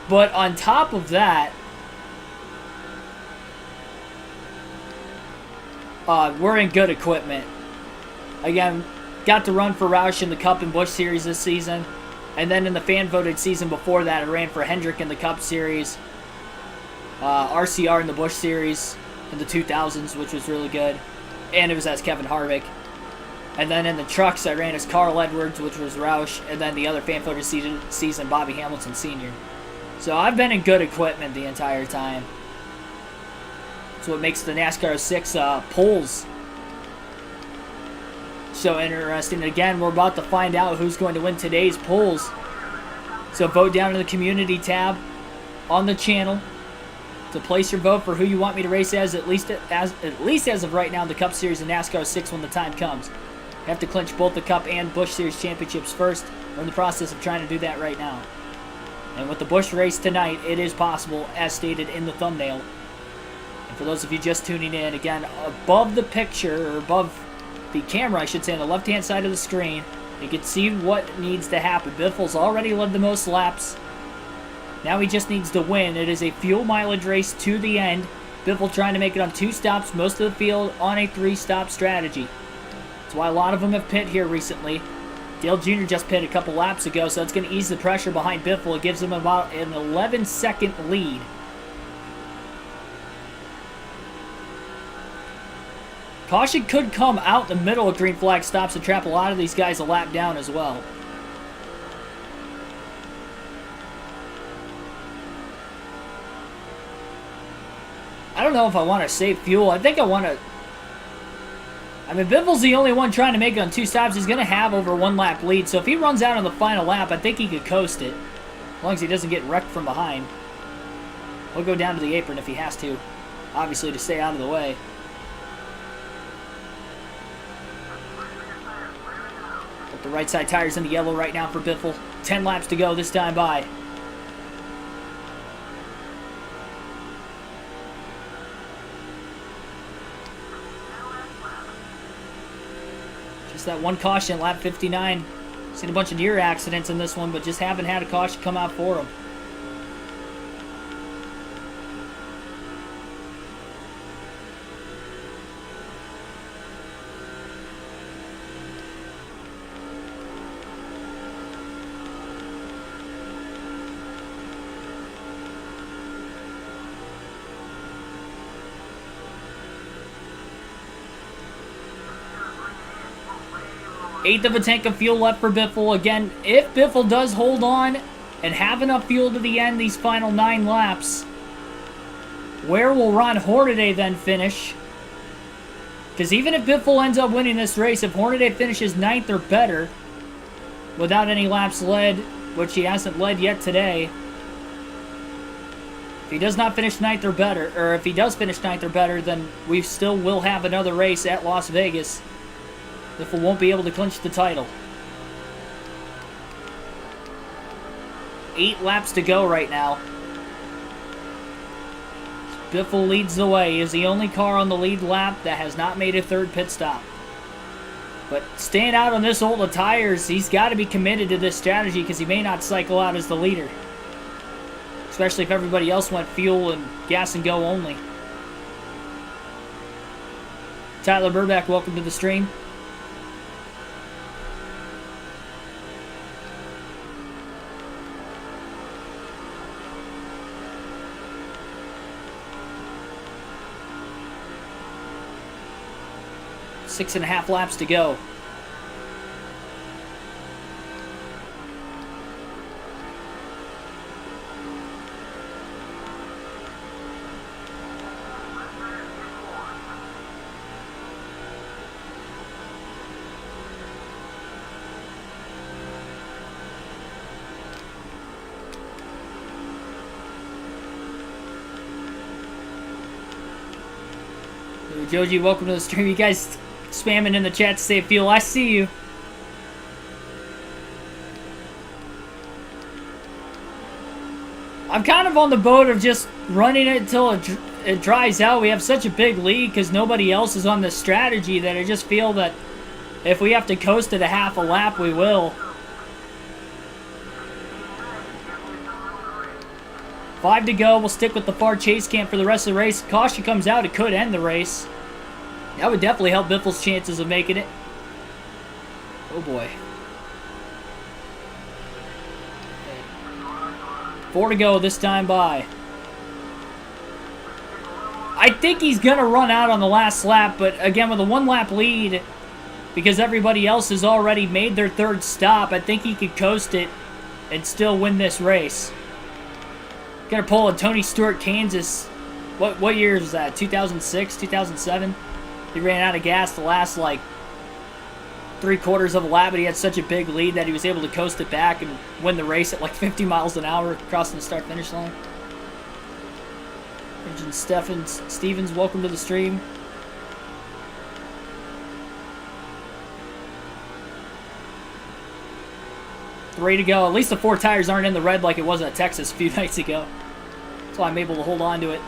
But on top of that, we're in good equipment. Again, got to run for Roush in the Cup and Busch Series this season. And then in the fan-voted season before that, I ran for Hendrick in the Cup Series. RCR in the Busch Series in the 2000s, which was really good. And it was as Kevin Harvick. And then in the trucks, I ran as Carl Edwards, which was Roush. And then the other fan-voted season, Bobby Hamilton Sr. So I've been in good equipment the entire time. That's what makes the NASCAR 6 polls so interesting. Again, we're about to find out who's going to win today's polls. So vote down in the community tab on the channel to place your vote for who you want me to race as, at least as of right now in the Cup Series and NASCAR 6 when the time comes. You have to clinch both the Cup and Busch Series championships first. We're in the process of trying to do that right now. And with the Busch race tonight, it is possible, as stated in the thumbnail. And for those of you just tuning in, again, above the picture, or above the camera, I should say, on the left-hand side of the screen, you can see what needs to happen. Biffle's already led the most laps. Now he just needs to win. It is a fuel mileage race to the end. Biffle trying to make it on 2 stops, most of the field on a 3-stop strategy. That's why a lot of them have pit here recently. Dale Jr. just pit a couple laps ago, so it's going to ease the pressure behind Biffle. It gives him about an 11-second lead. Caution could come out the middle of green flag stops and trap a lot of these guys a lap down as well. I don't know if I want to save fuel. I think I want to... I mean, Biffle's the only one trying to make it on 2 stops. He's going to have over 1 lap lead. So if he runs out on the final lap, I think he could coast it. As long as he doesn't get wrecked from behind. He'll go down to the apron if he has to. Obviously to stay out of the way. Put the right side tires in the yellow right now for Biffle. 10 laps to go this time by. Just that one caution, lap 59. Seen a bunch of near accidents in this one, but just haven't had a caution come out for them. Eighth of a tank of fuel left for Biffle. Again, if Biffle does hold on and have enough fuel to the end these final 9 laps, where will Ron Hornaday then finish? Because even if Biffle ends up winning this race, if Hornaday finishes 9th or better, without any laps led, which he hasn't led yet today, if he does not finish 9th or better, or if he does finish 9th or better, then we still will have another race at Las Vegas. Biffle won't be able to clinch the title. 8 laps to go right now. Biffle leads the way. He is the only car on the lead lap that has not made a 3rd pit stop. But staying out on this old of tires, he's got to be committed to this strategy because he may not cycle out as the leader. Especially if everybody else went fuel and gas and go only. Tyler Burback, welcome to the stream. Six and a half laps to go. Joji, welcome to the stream. You guys spamming in the chat to say fuel. I see you. I'm kind of on the boat of just running it until it dries out. We have such a big lead because nobody else is on this strategy that I just feel that if we have to coast at a half a lap, we will. 5 to go. We'll stick with the far chase cam for the rest of the race. Caution comes out. It could end the race. That would definitely help Biffle's chances of making it. Oh boy. 4 to go this time by. I think he's going to run out on the last lap, but again, with a 1 lap lead, because everybody else has already made their 3rd stop, I think he could coast it and still win this race. Gonna pull a Tony Stewart, Kansas. What year is that? 2006, 2007? He ran out of gas the last, like, 3/4 of a lap, but he had such a big lead that he was able to coast it back and win the race at, like, 50 miles an hour crossing the start-finish line. Agent Stevens, welcome to the stream. Three to go. At least the 4 tires aren't in the red like it was at Texas a few nights ago. That's why I'm able to hold on to it.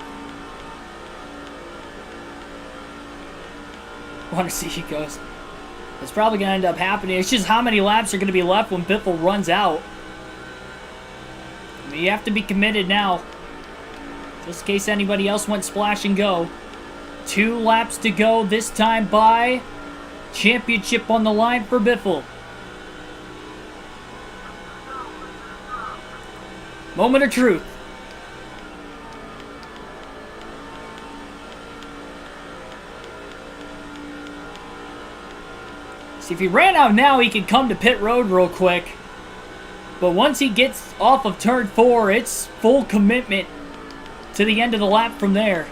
Want to see he goes. It's probably going to end up happening. It's just how many laps are going to be left when Biffle runs out. I mean, you have to be committed now. Just in case anybody else went splash and go. 2 laps to go this time by. Championship on the line for Biffle. Moment of truth. See, if he ran out now, he could come to pit road real quick. But once he gets off of turn 4, it's full commitment to the end of the lap from there.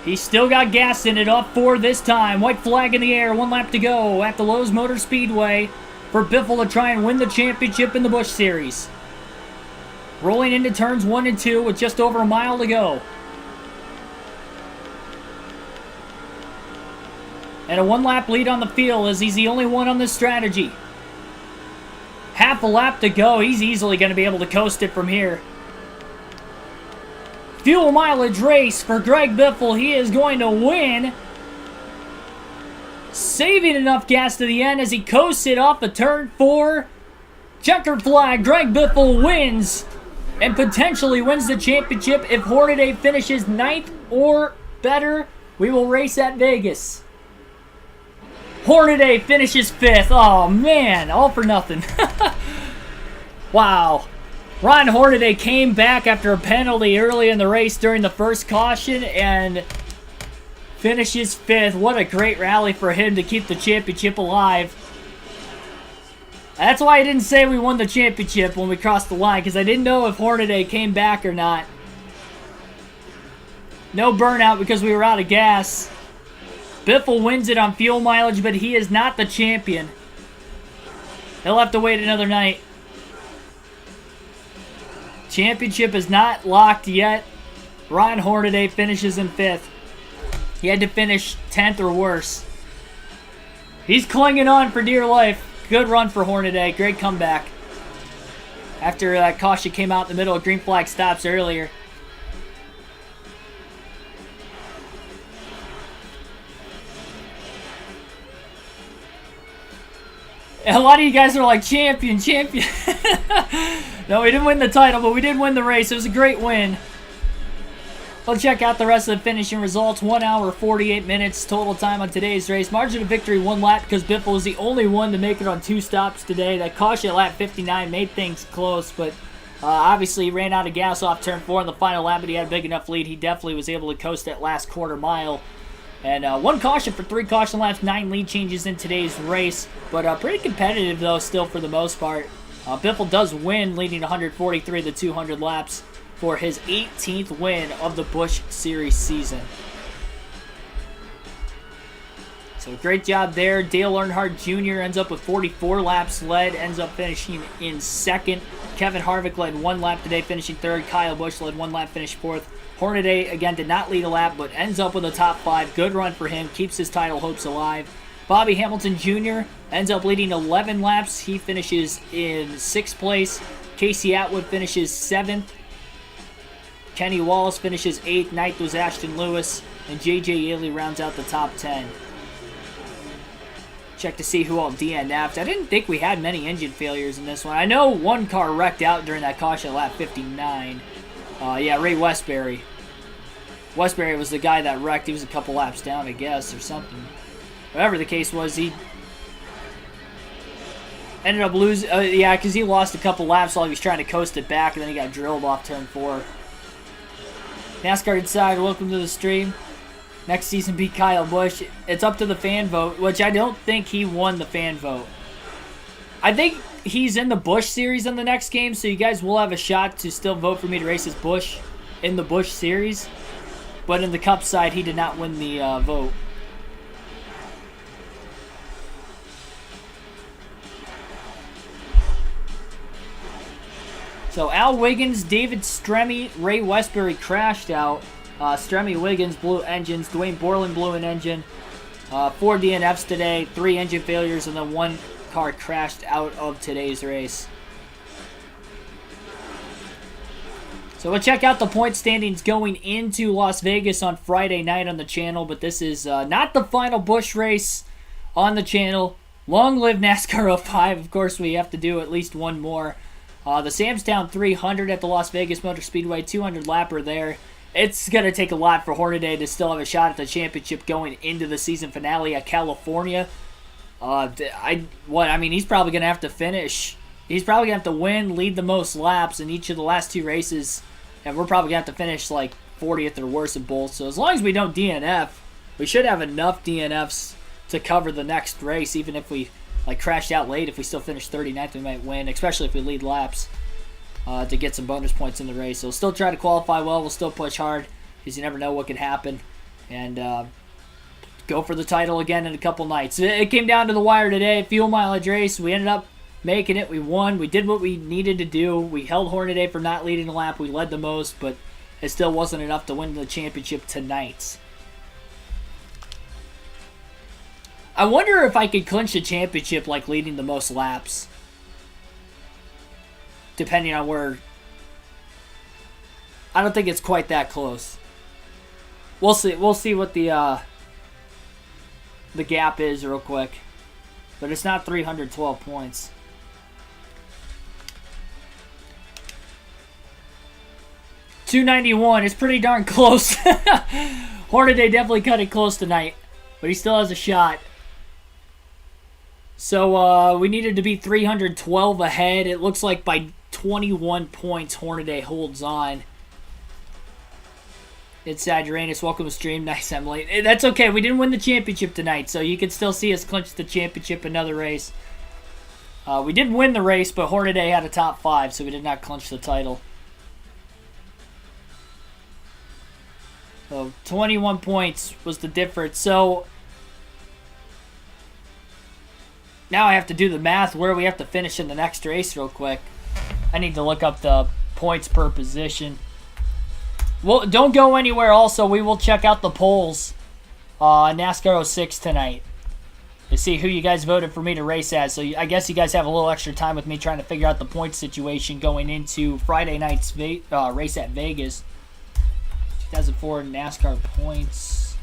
He's still got gas in it, off 4 this time. White flag in the air, 1 lap to go at the Lowe's Motor Speedway for Biffle to try and win the championship in the Busch Series. Rolling into turns 1 and 2 with just over a mile to go. And a 1 lap lead on the field as he's the only one on this strategy. Half a lap to go. He's easily going to be able to coast it from here. Fuel mileage race for Greg Biffle. He is going to win. Saving enough gas to the end as he coasts it off of turn 4. Checkered flag. Greg Biffle wins and potentially wins the championship. If Hornaday finishes 9th or better, we will race at Vegas. Hornaday finishes 5th. Oh, man. All for nothing. Wow. Ron Hornaday came back after a penalty early in the race during the first caution and finishes 5th. What a great rally for him to keep the championship alive. That's why I didn't say we won the championship when we crossed the line, because I didn't know if Hornaday came back or not. No burnout because we were out of gas. Biffle wins it on fuel mileage, but he is not the champion. He'll have to wait another night. Championship is not locked yet. Ron Hornaday finishes in 5th. He had to finish 10th or worse. He's clinging on for dear life. Good run for Hornaday. Great comeback. After that caution came out in the middle of green flag stops earlier. A lot of you guys are like, champion, champion. No, we didn't win the title, but we did win the race. It was a great win. Let's check out the rest of the finishing results. 1 hour, 48 minutes total time on today's race. Margin of victory, 1 lap, because Biffle was the only one to make it on 2 stops today. That caution at lap 59 made things close, but obviously he ran out of gas off turn 4 in the final lap, but he had a big enough lead. He definitely was able to coast that last quarter mile. And 1 caution for 3 caution laps, 9 lead changes in today's race. But pretty competitive, though, still for the most part. Biffle does win, leading 143 to 200 laps for his 18th win of the Busch Series season. So great job there. Dale Earnhardt Jr. ends up with 44 laps led, ends up finishing in 2nd. Kevin Harvick led 1 lap today, finishing 3rd. Kyle Busch led 1 lap, finished 4th. Hornaday, again, did not lead a lap, but ends up with a top 5. Good run for him, keeps his title hopes alive. Bobby Hamilton Jr. ends up leading 11 laps. He finishes in 6th place. Casey Atwood finishes 7th. Kenny Wallace finishes 8th. 9th was Ashton Lewis. And J.J. Yaley rounds out the top 10. Check to see who all DNF'd. I didn't think we had many engine failures in this one. I know 1 car wrecked out during that caution at lap 59. Yeah, Ray Westbury. Westbury was the guy that wrecked. He was a couple laps down, I guess, or something. Whatever the case was, he ended up losing. Yeah, because he lost a couple laps while he was trying to coast it back, and then he got drilled off turn 4. NASCAR Inside, welcome to the stream. Next season, beat Kyle Busch. It's up to the fan vote, which I don't think he won the fan vote. I think he's in the Busch Series in the next game, so you guys will have a shot to still vote for me to race as Busch in the Busch Series. But in the Cup side, he did not win the vote. So Al Wiggins, David Stremme, Ray Westbury crashed out. Stremme, Wiggins, blew engines. Dwayne Borland blew an engine. 4 DNFs today, 3 engine failures, and then 1 car crashed out of today's race. So we'll check out the point standings going into Las Vegas on Friday night on the channel, but this is not the final Busch race on the channel. Long live NASCAR 05. Of course, we have to do at least one more. The Samstown 300 at the Las Vegas Motor Speedway, 200 lapper there. It's going to take a lot for Hornaday to still have a shot at the championship going into the season finale at California. I mean, he's probably going to have to finish. He's probably going to have to win, lead the most laps in each of the last 2 races. And we're probably going to have to finish like 40th or worse in both. So as long as we don't DNF, we should have enough DNFs to cover the next race. Even if we crashed out late, if we still finish 39th, we might win, especially if we lead laps to get some bonus points in the race. So we'll still try to qualify well. We'll still push hard because you never know what can happen. And go for the title again in a couple nights. It came down to the wire today. Fuel mileage race. We ended up making it. We won. We did what we needed to do. We held Hornaday for not leading the lap. We led the most, but it still wasn't enough to win the championship tonight. I wonder if I could clinch the championship like leading the most laps. depending on where. I don't think it's quite that close. We'll see. We'll see what the gap is real quick. But it's not 312 points. $291 is pretty darn close. Hornaday definitely cut it close tonight. But he still has a shot. So we needed to be 312 ahead. It looks like by 21 points Hornaday holds on. It's sad, Uranus. Welcome to stream. Nice, I'm late. That's okay. We didn't win the championship tonight, so you can still see us clinch the championship another race. We did win the race, but Hornaday had a top 5, so we did not clinch the title. So 21 points was the difference. So now I have to do the math where we have to finish in the next race real quick. I need to look up the points per position. Well, don't go anywhere. Also, we will check out the polls NASCAR 06 tonight to see who you guys voted for me to race as. So I guess you guys have a little extra time with me trying to figure out the points situation going into Friday night's race at Vegas. 2004 NASCAR points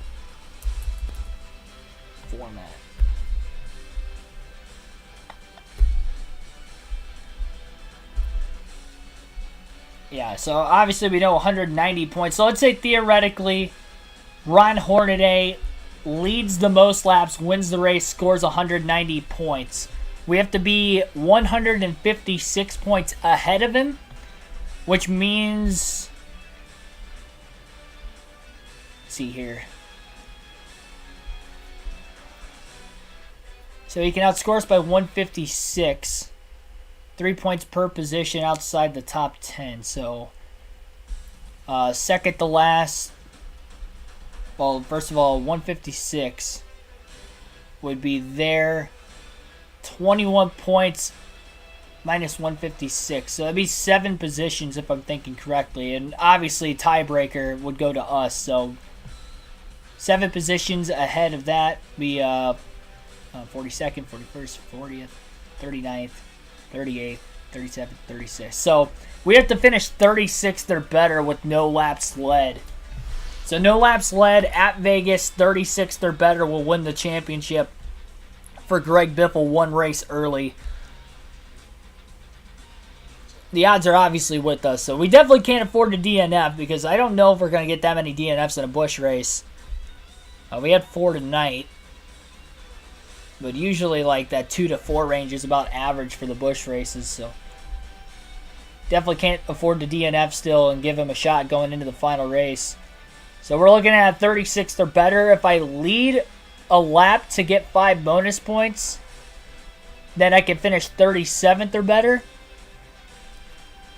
format. Yeah, so obviously we know 190 points. So let's say theoretically Ron Hornaday leads the most laps, wins the race, scores 190 points. We have to be 156 points ahead of him, which means... Let's see here. So he can outscore us by 156. 3 points per position outside the top 10. So, second to last. Well, first of all, 156 would be there. 21 points minus 156. So that'd be 7 positions if I'm thinking correctly. And obviously, tiebreaker would go to us. So, 7 positions ahead of that. Be 42nd, 41st, 40th, 39th. 38th, 37th, 36th. So we have to finish 36th or better with no laps led. So no laps led at Vegas, 36th or better will win the championship for Greg Biffle, 1 race early. The odds are obviously with us, so we definitely can't afford to DNF because I don't know if we're going to get that many DNFs in a Busch race. We had 4 tonight. But usually like that 2 to 4 range is about average for the Busch races. So definitely can't afford to DNF still and give him a shot going into the final race. So we're looking at 36th or better. If I lead a lap to get 5 bonus points, then I can finish 37th or better.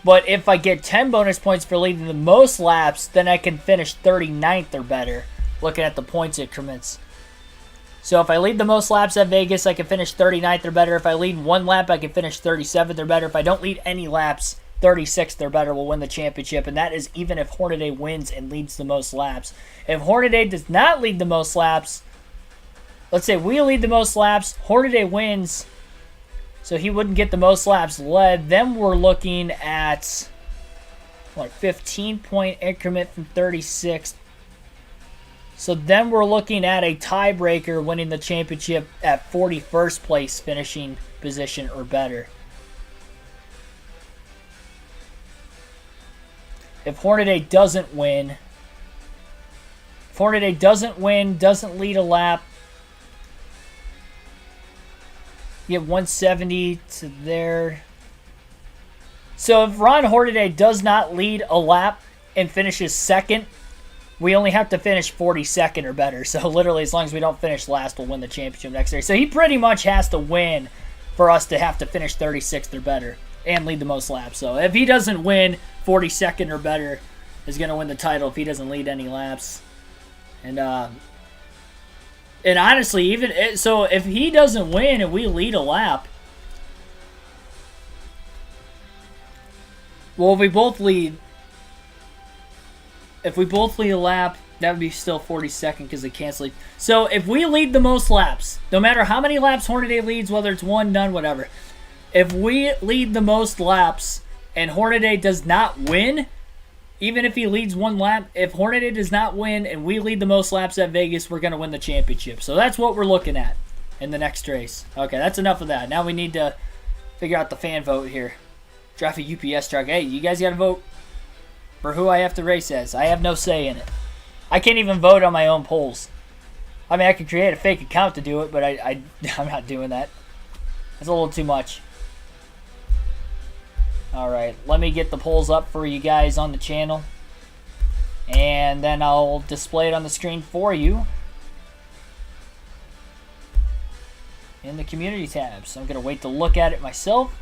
But if I get 10 bonus points for leading the most laps, then I can finish 39th or better, looking at the points increments. So if I lead the most laps at Vegas, I can finish 39th or better. If I lead 1 lap, I can finish 37th or better. If I don't lead any laps, 36th or better will win the championship. And that is even if Hornaday wins and leads the most laps. If Hornaday does not lead the most laps, let's say we lead the most laps, Hornaday wins, so he wouldn't get the most laps led. Then we're looking at, 15-point increment from 36th. So then we're looking at a tiebreaker winning the championship at 41st place finishing position or better. If Hornaday doesn't win, doesn't lead a lap, you have 170 to there. So if Ron Hornaday does not lead a lap and finishes second, we only have to finish 42nd or better. So literally, as long as we don't finish last, we'll win the championship next year. So he pretty much has to win for us to have to finish 36th or better and lead the most laps. So if he doesn't win, 42nd or better is going to win the title if he doesn't lead any laps. And honestly, so if he doesn't win and we lead a lap, well, if we both lead a lap, that would be still 42nd because they cancel. So if we lead the most laps, no matter how many laps Hornaday leads, whether it's 1, none, whatever, if we lead the most laps and Hornaday does not win, even if he leads one lap, if Hornaday does not win and we lead the most laps at Vegas, we're going to win the championship. So that's what we're looking at in the next race. Okay, that's enough of that. Now we need to figure out the fan vote here. Drive a UPS truck. Hey, you guys got to vote for who I have to race as. I have no say in it. I can't even vote on my own polls. I mean, I could create a fake account to do it, but I'm not doing that. That's a little too much. Alright, let me get the polls up for you guys on the channel. And then I'll display it on the screen for you in the community tab. So I'm going to wait to look at it myself.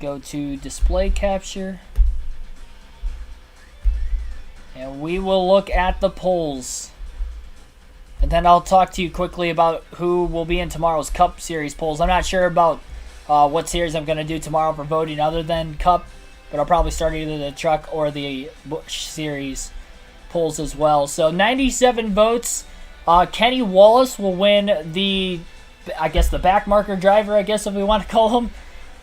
Go to display capture. And we will look at the polls. And then I'll talk to you quickly about who will be in tomorrow's Cup Series polls. I'm not sure about what series I'm going to do tomorrow for voting other than Cup, but I'll probably start either the truck or the Busch Series polls as well. So 97 votes. Kenny Wallace will win the, I guess, the backmarker driver, I guess if we want to call him.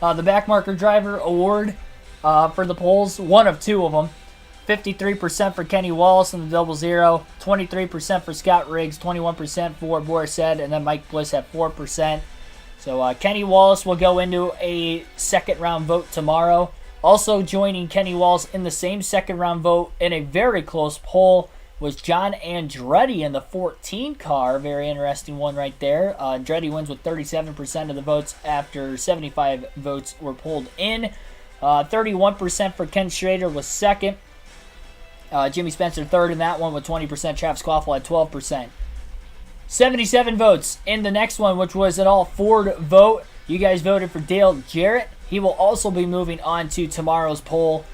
The backmarker driver award for the polls. One of two of them. 53% for Kenny Wallace in the double zero, 23% for Scott Riggs, 21% for Borised, and then Mike Bliss at 4%. So Kenny Wallace will go into a second round vote tomorrow. Also joining Kenny Wallace in the same second round vote in a very close poll was John Andretti in the 14 car. Very interesting one right there. Andretti wins with 37% of the votes after 75 votes were pulled in. 31% for Ken Schrader was second. Jimmy Spencer third in that one with 20%. Travis Clawful had 12%. 77 votes in the next one, which was an all Ford vote. You guys voted for Dale Jarrett. He will also be moving on to tomorrow's poll.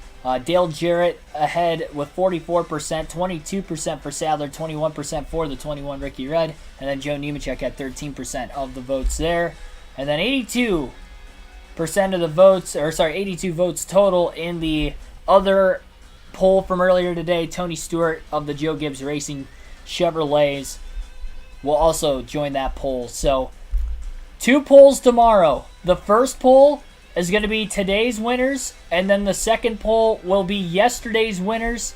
Dale Jarrett ahead with 44%, 22% for Sadler, 21% for the 21 Ricky Rudd, and then Joe Nemechek had 13% of the votes there. And then 82% of the votes, 82 votes total in the other poll from earlier today. Tony Stewart of the Joe Gibbs Racing Chevrolets will also join that poll. So 2 polls tomorrow. The first poll is going to be today's winners, and then the second poll will be yesterday's winners,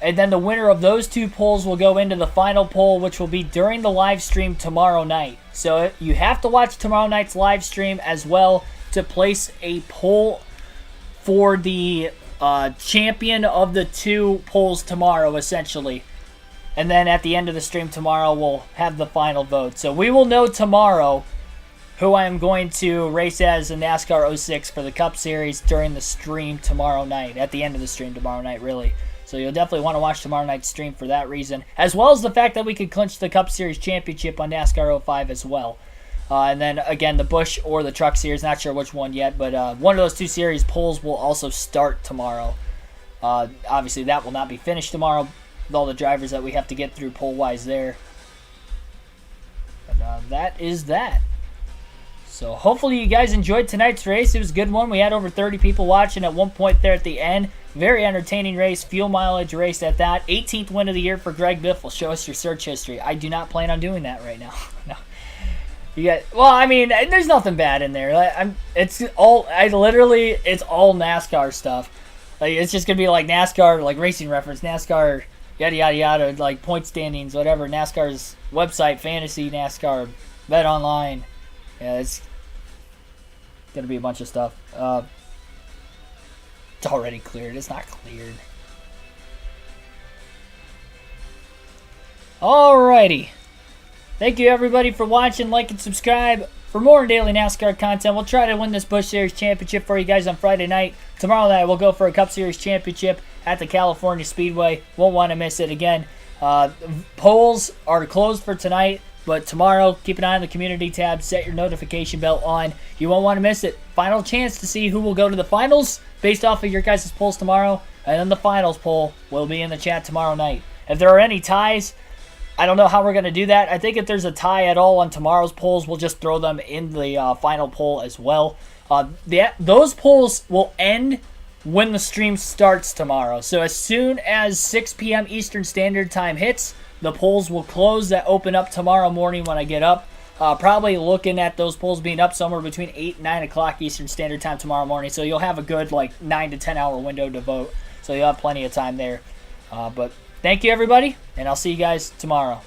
and then the winner of those 2 polls will go into the final poll, which will be during the live stream tomorrow night. So you have to watch tomorrow night's live stream as well to place a poll for the champion of the 2 polls tomorrow, essentially. And then at the end of the stream tomorrow, we'll have the final vote. So we will know tomorrow who I am going to race as in NASCAR 06 for the Cup Series during the stream tomorrow night. At the end of the stream tomorrow night, really. So you'll definitely want to watch tomorrow night's stream for that reason. As well as the fact that we could clinch the Cup Series championship on NASCAR 05 as well. And then, again, the Busch or the Truck Series. Not sure which one yet, but one of those 2 series polls will also start tomorrow. Obviously, that will not be finished tomorrow with all the drivers that we have to get through poll-wise there. But that is that. So hopefully you guys enjoyed tonight's race. It was a good one. We had over 30 people watching at one point there at the end. Very entertaining race. Fuel mileage race at that. 18th win of the year for Greg Biffle. Show us your search history. I do not plan on doing that right now. No. You got, well, I mean, there's nothing bad in there. It's all NASCAR stuff. Like, it's just gonna be like NASCAR, like Racing Reference, NASCAR, yada yada yada, like point standings, whatever. NASCAR's website, fantasy NASCAR, Bet Online. Yeah, it's gonna be a bunch of stuff. It's already cleared. It's not cleared. Alrighty. Thank you everybody for watching. Like and subscribe for more daily NASCAR content. We'll try to win this Busch Series championship for you guys on Friday night. Tomorrow night we'll go for a Cup Series championship at the California Speedway. Won't want to miss it again. Polls are closed for tonight, but tomorrow keep an eye on the community tab. Set your notification bell on. You won't want to miss it. Final chance to see who will go to the finals based off of your guys' polls tomorrow. And then the finals poll will be in the chat tomorrow night. If there are any ties, I don't know how we're going to do that. I think if there's a tie at all on tomorrow's polls, we'll just throw them in the final poll as well. Those polls will end when the stream starts tomorrow. So as soon as 6 p.m. Eastern Standard Time hits, the polls will close that open up tomorrow morning when I get up. Probably looking at those polls being up somewhere between 8 and 9 o'clock Eastern Standard Time tomorrow morning. So you'll have a good 9 to 10 hour window to vote. So you'll have plenty of time there. But thank you, everybody, and I'll see you guys tomorrow.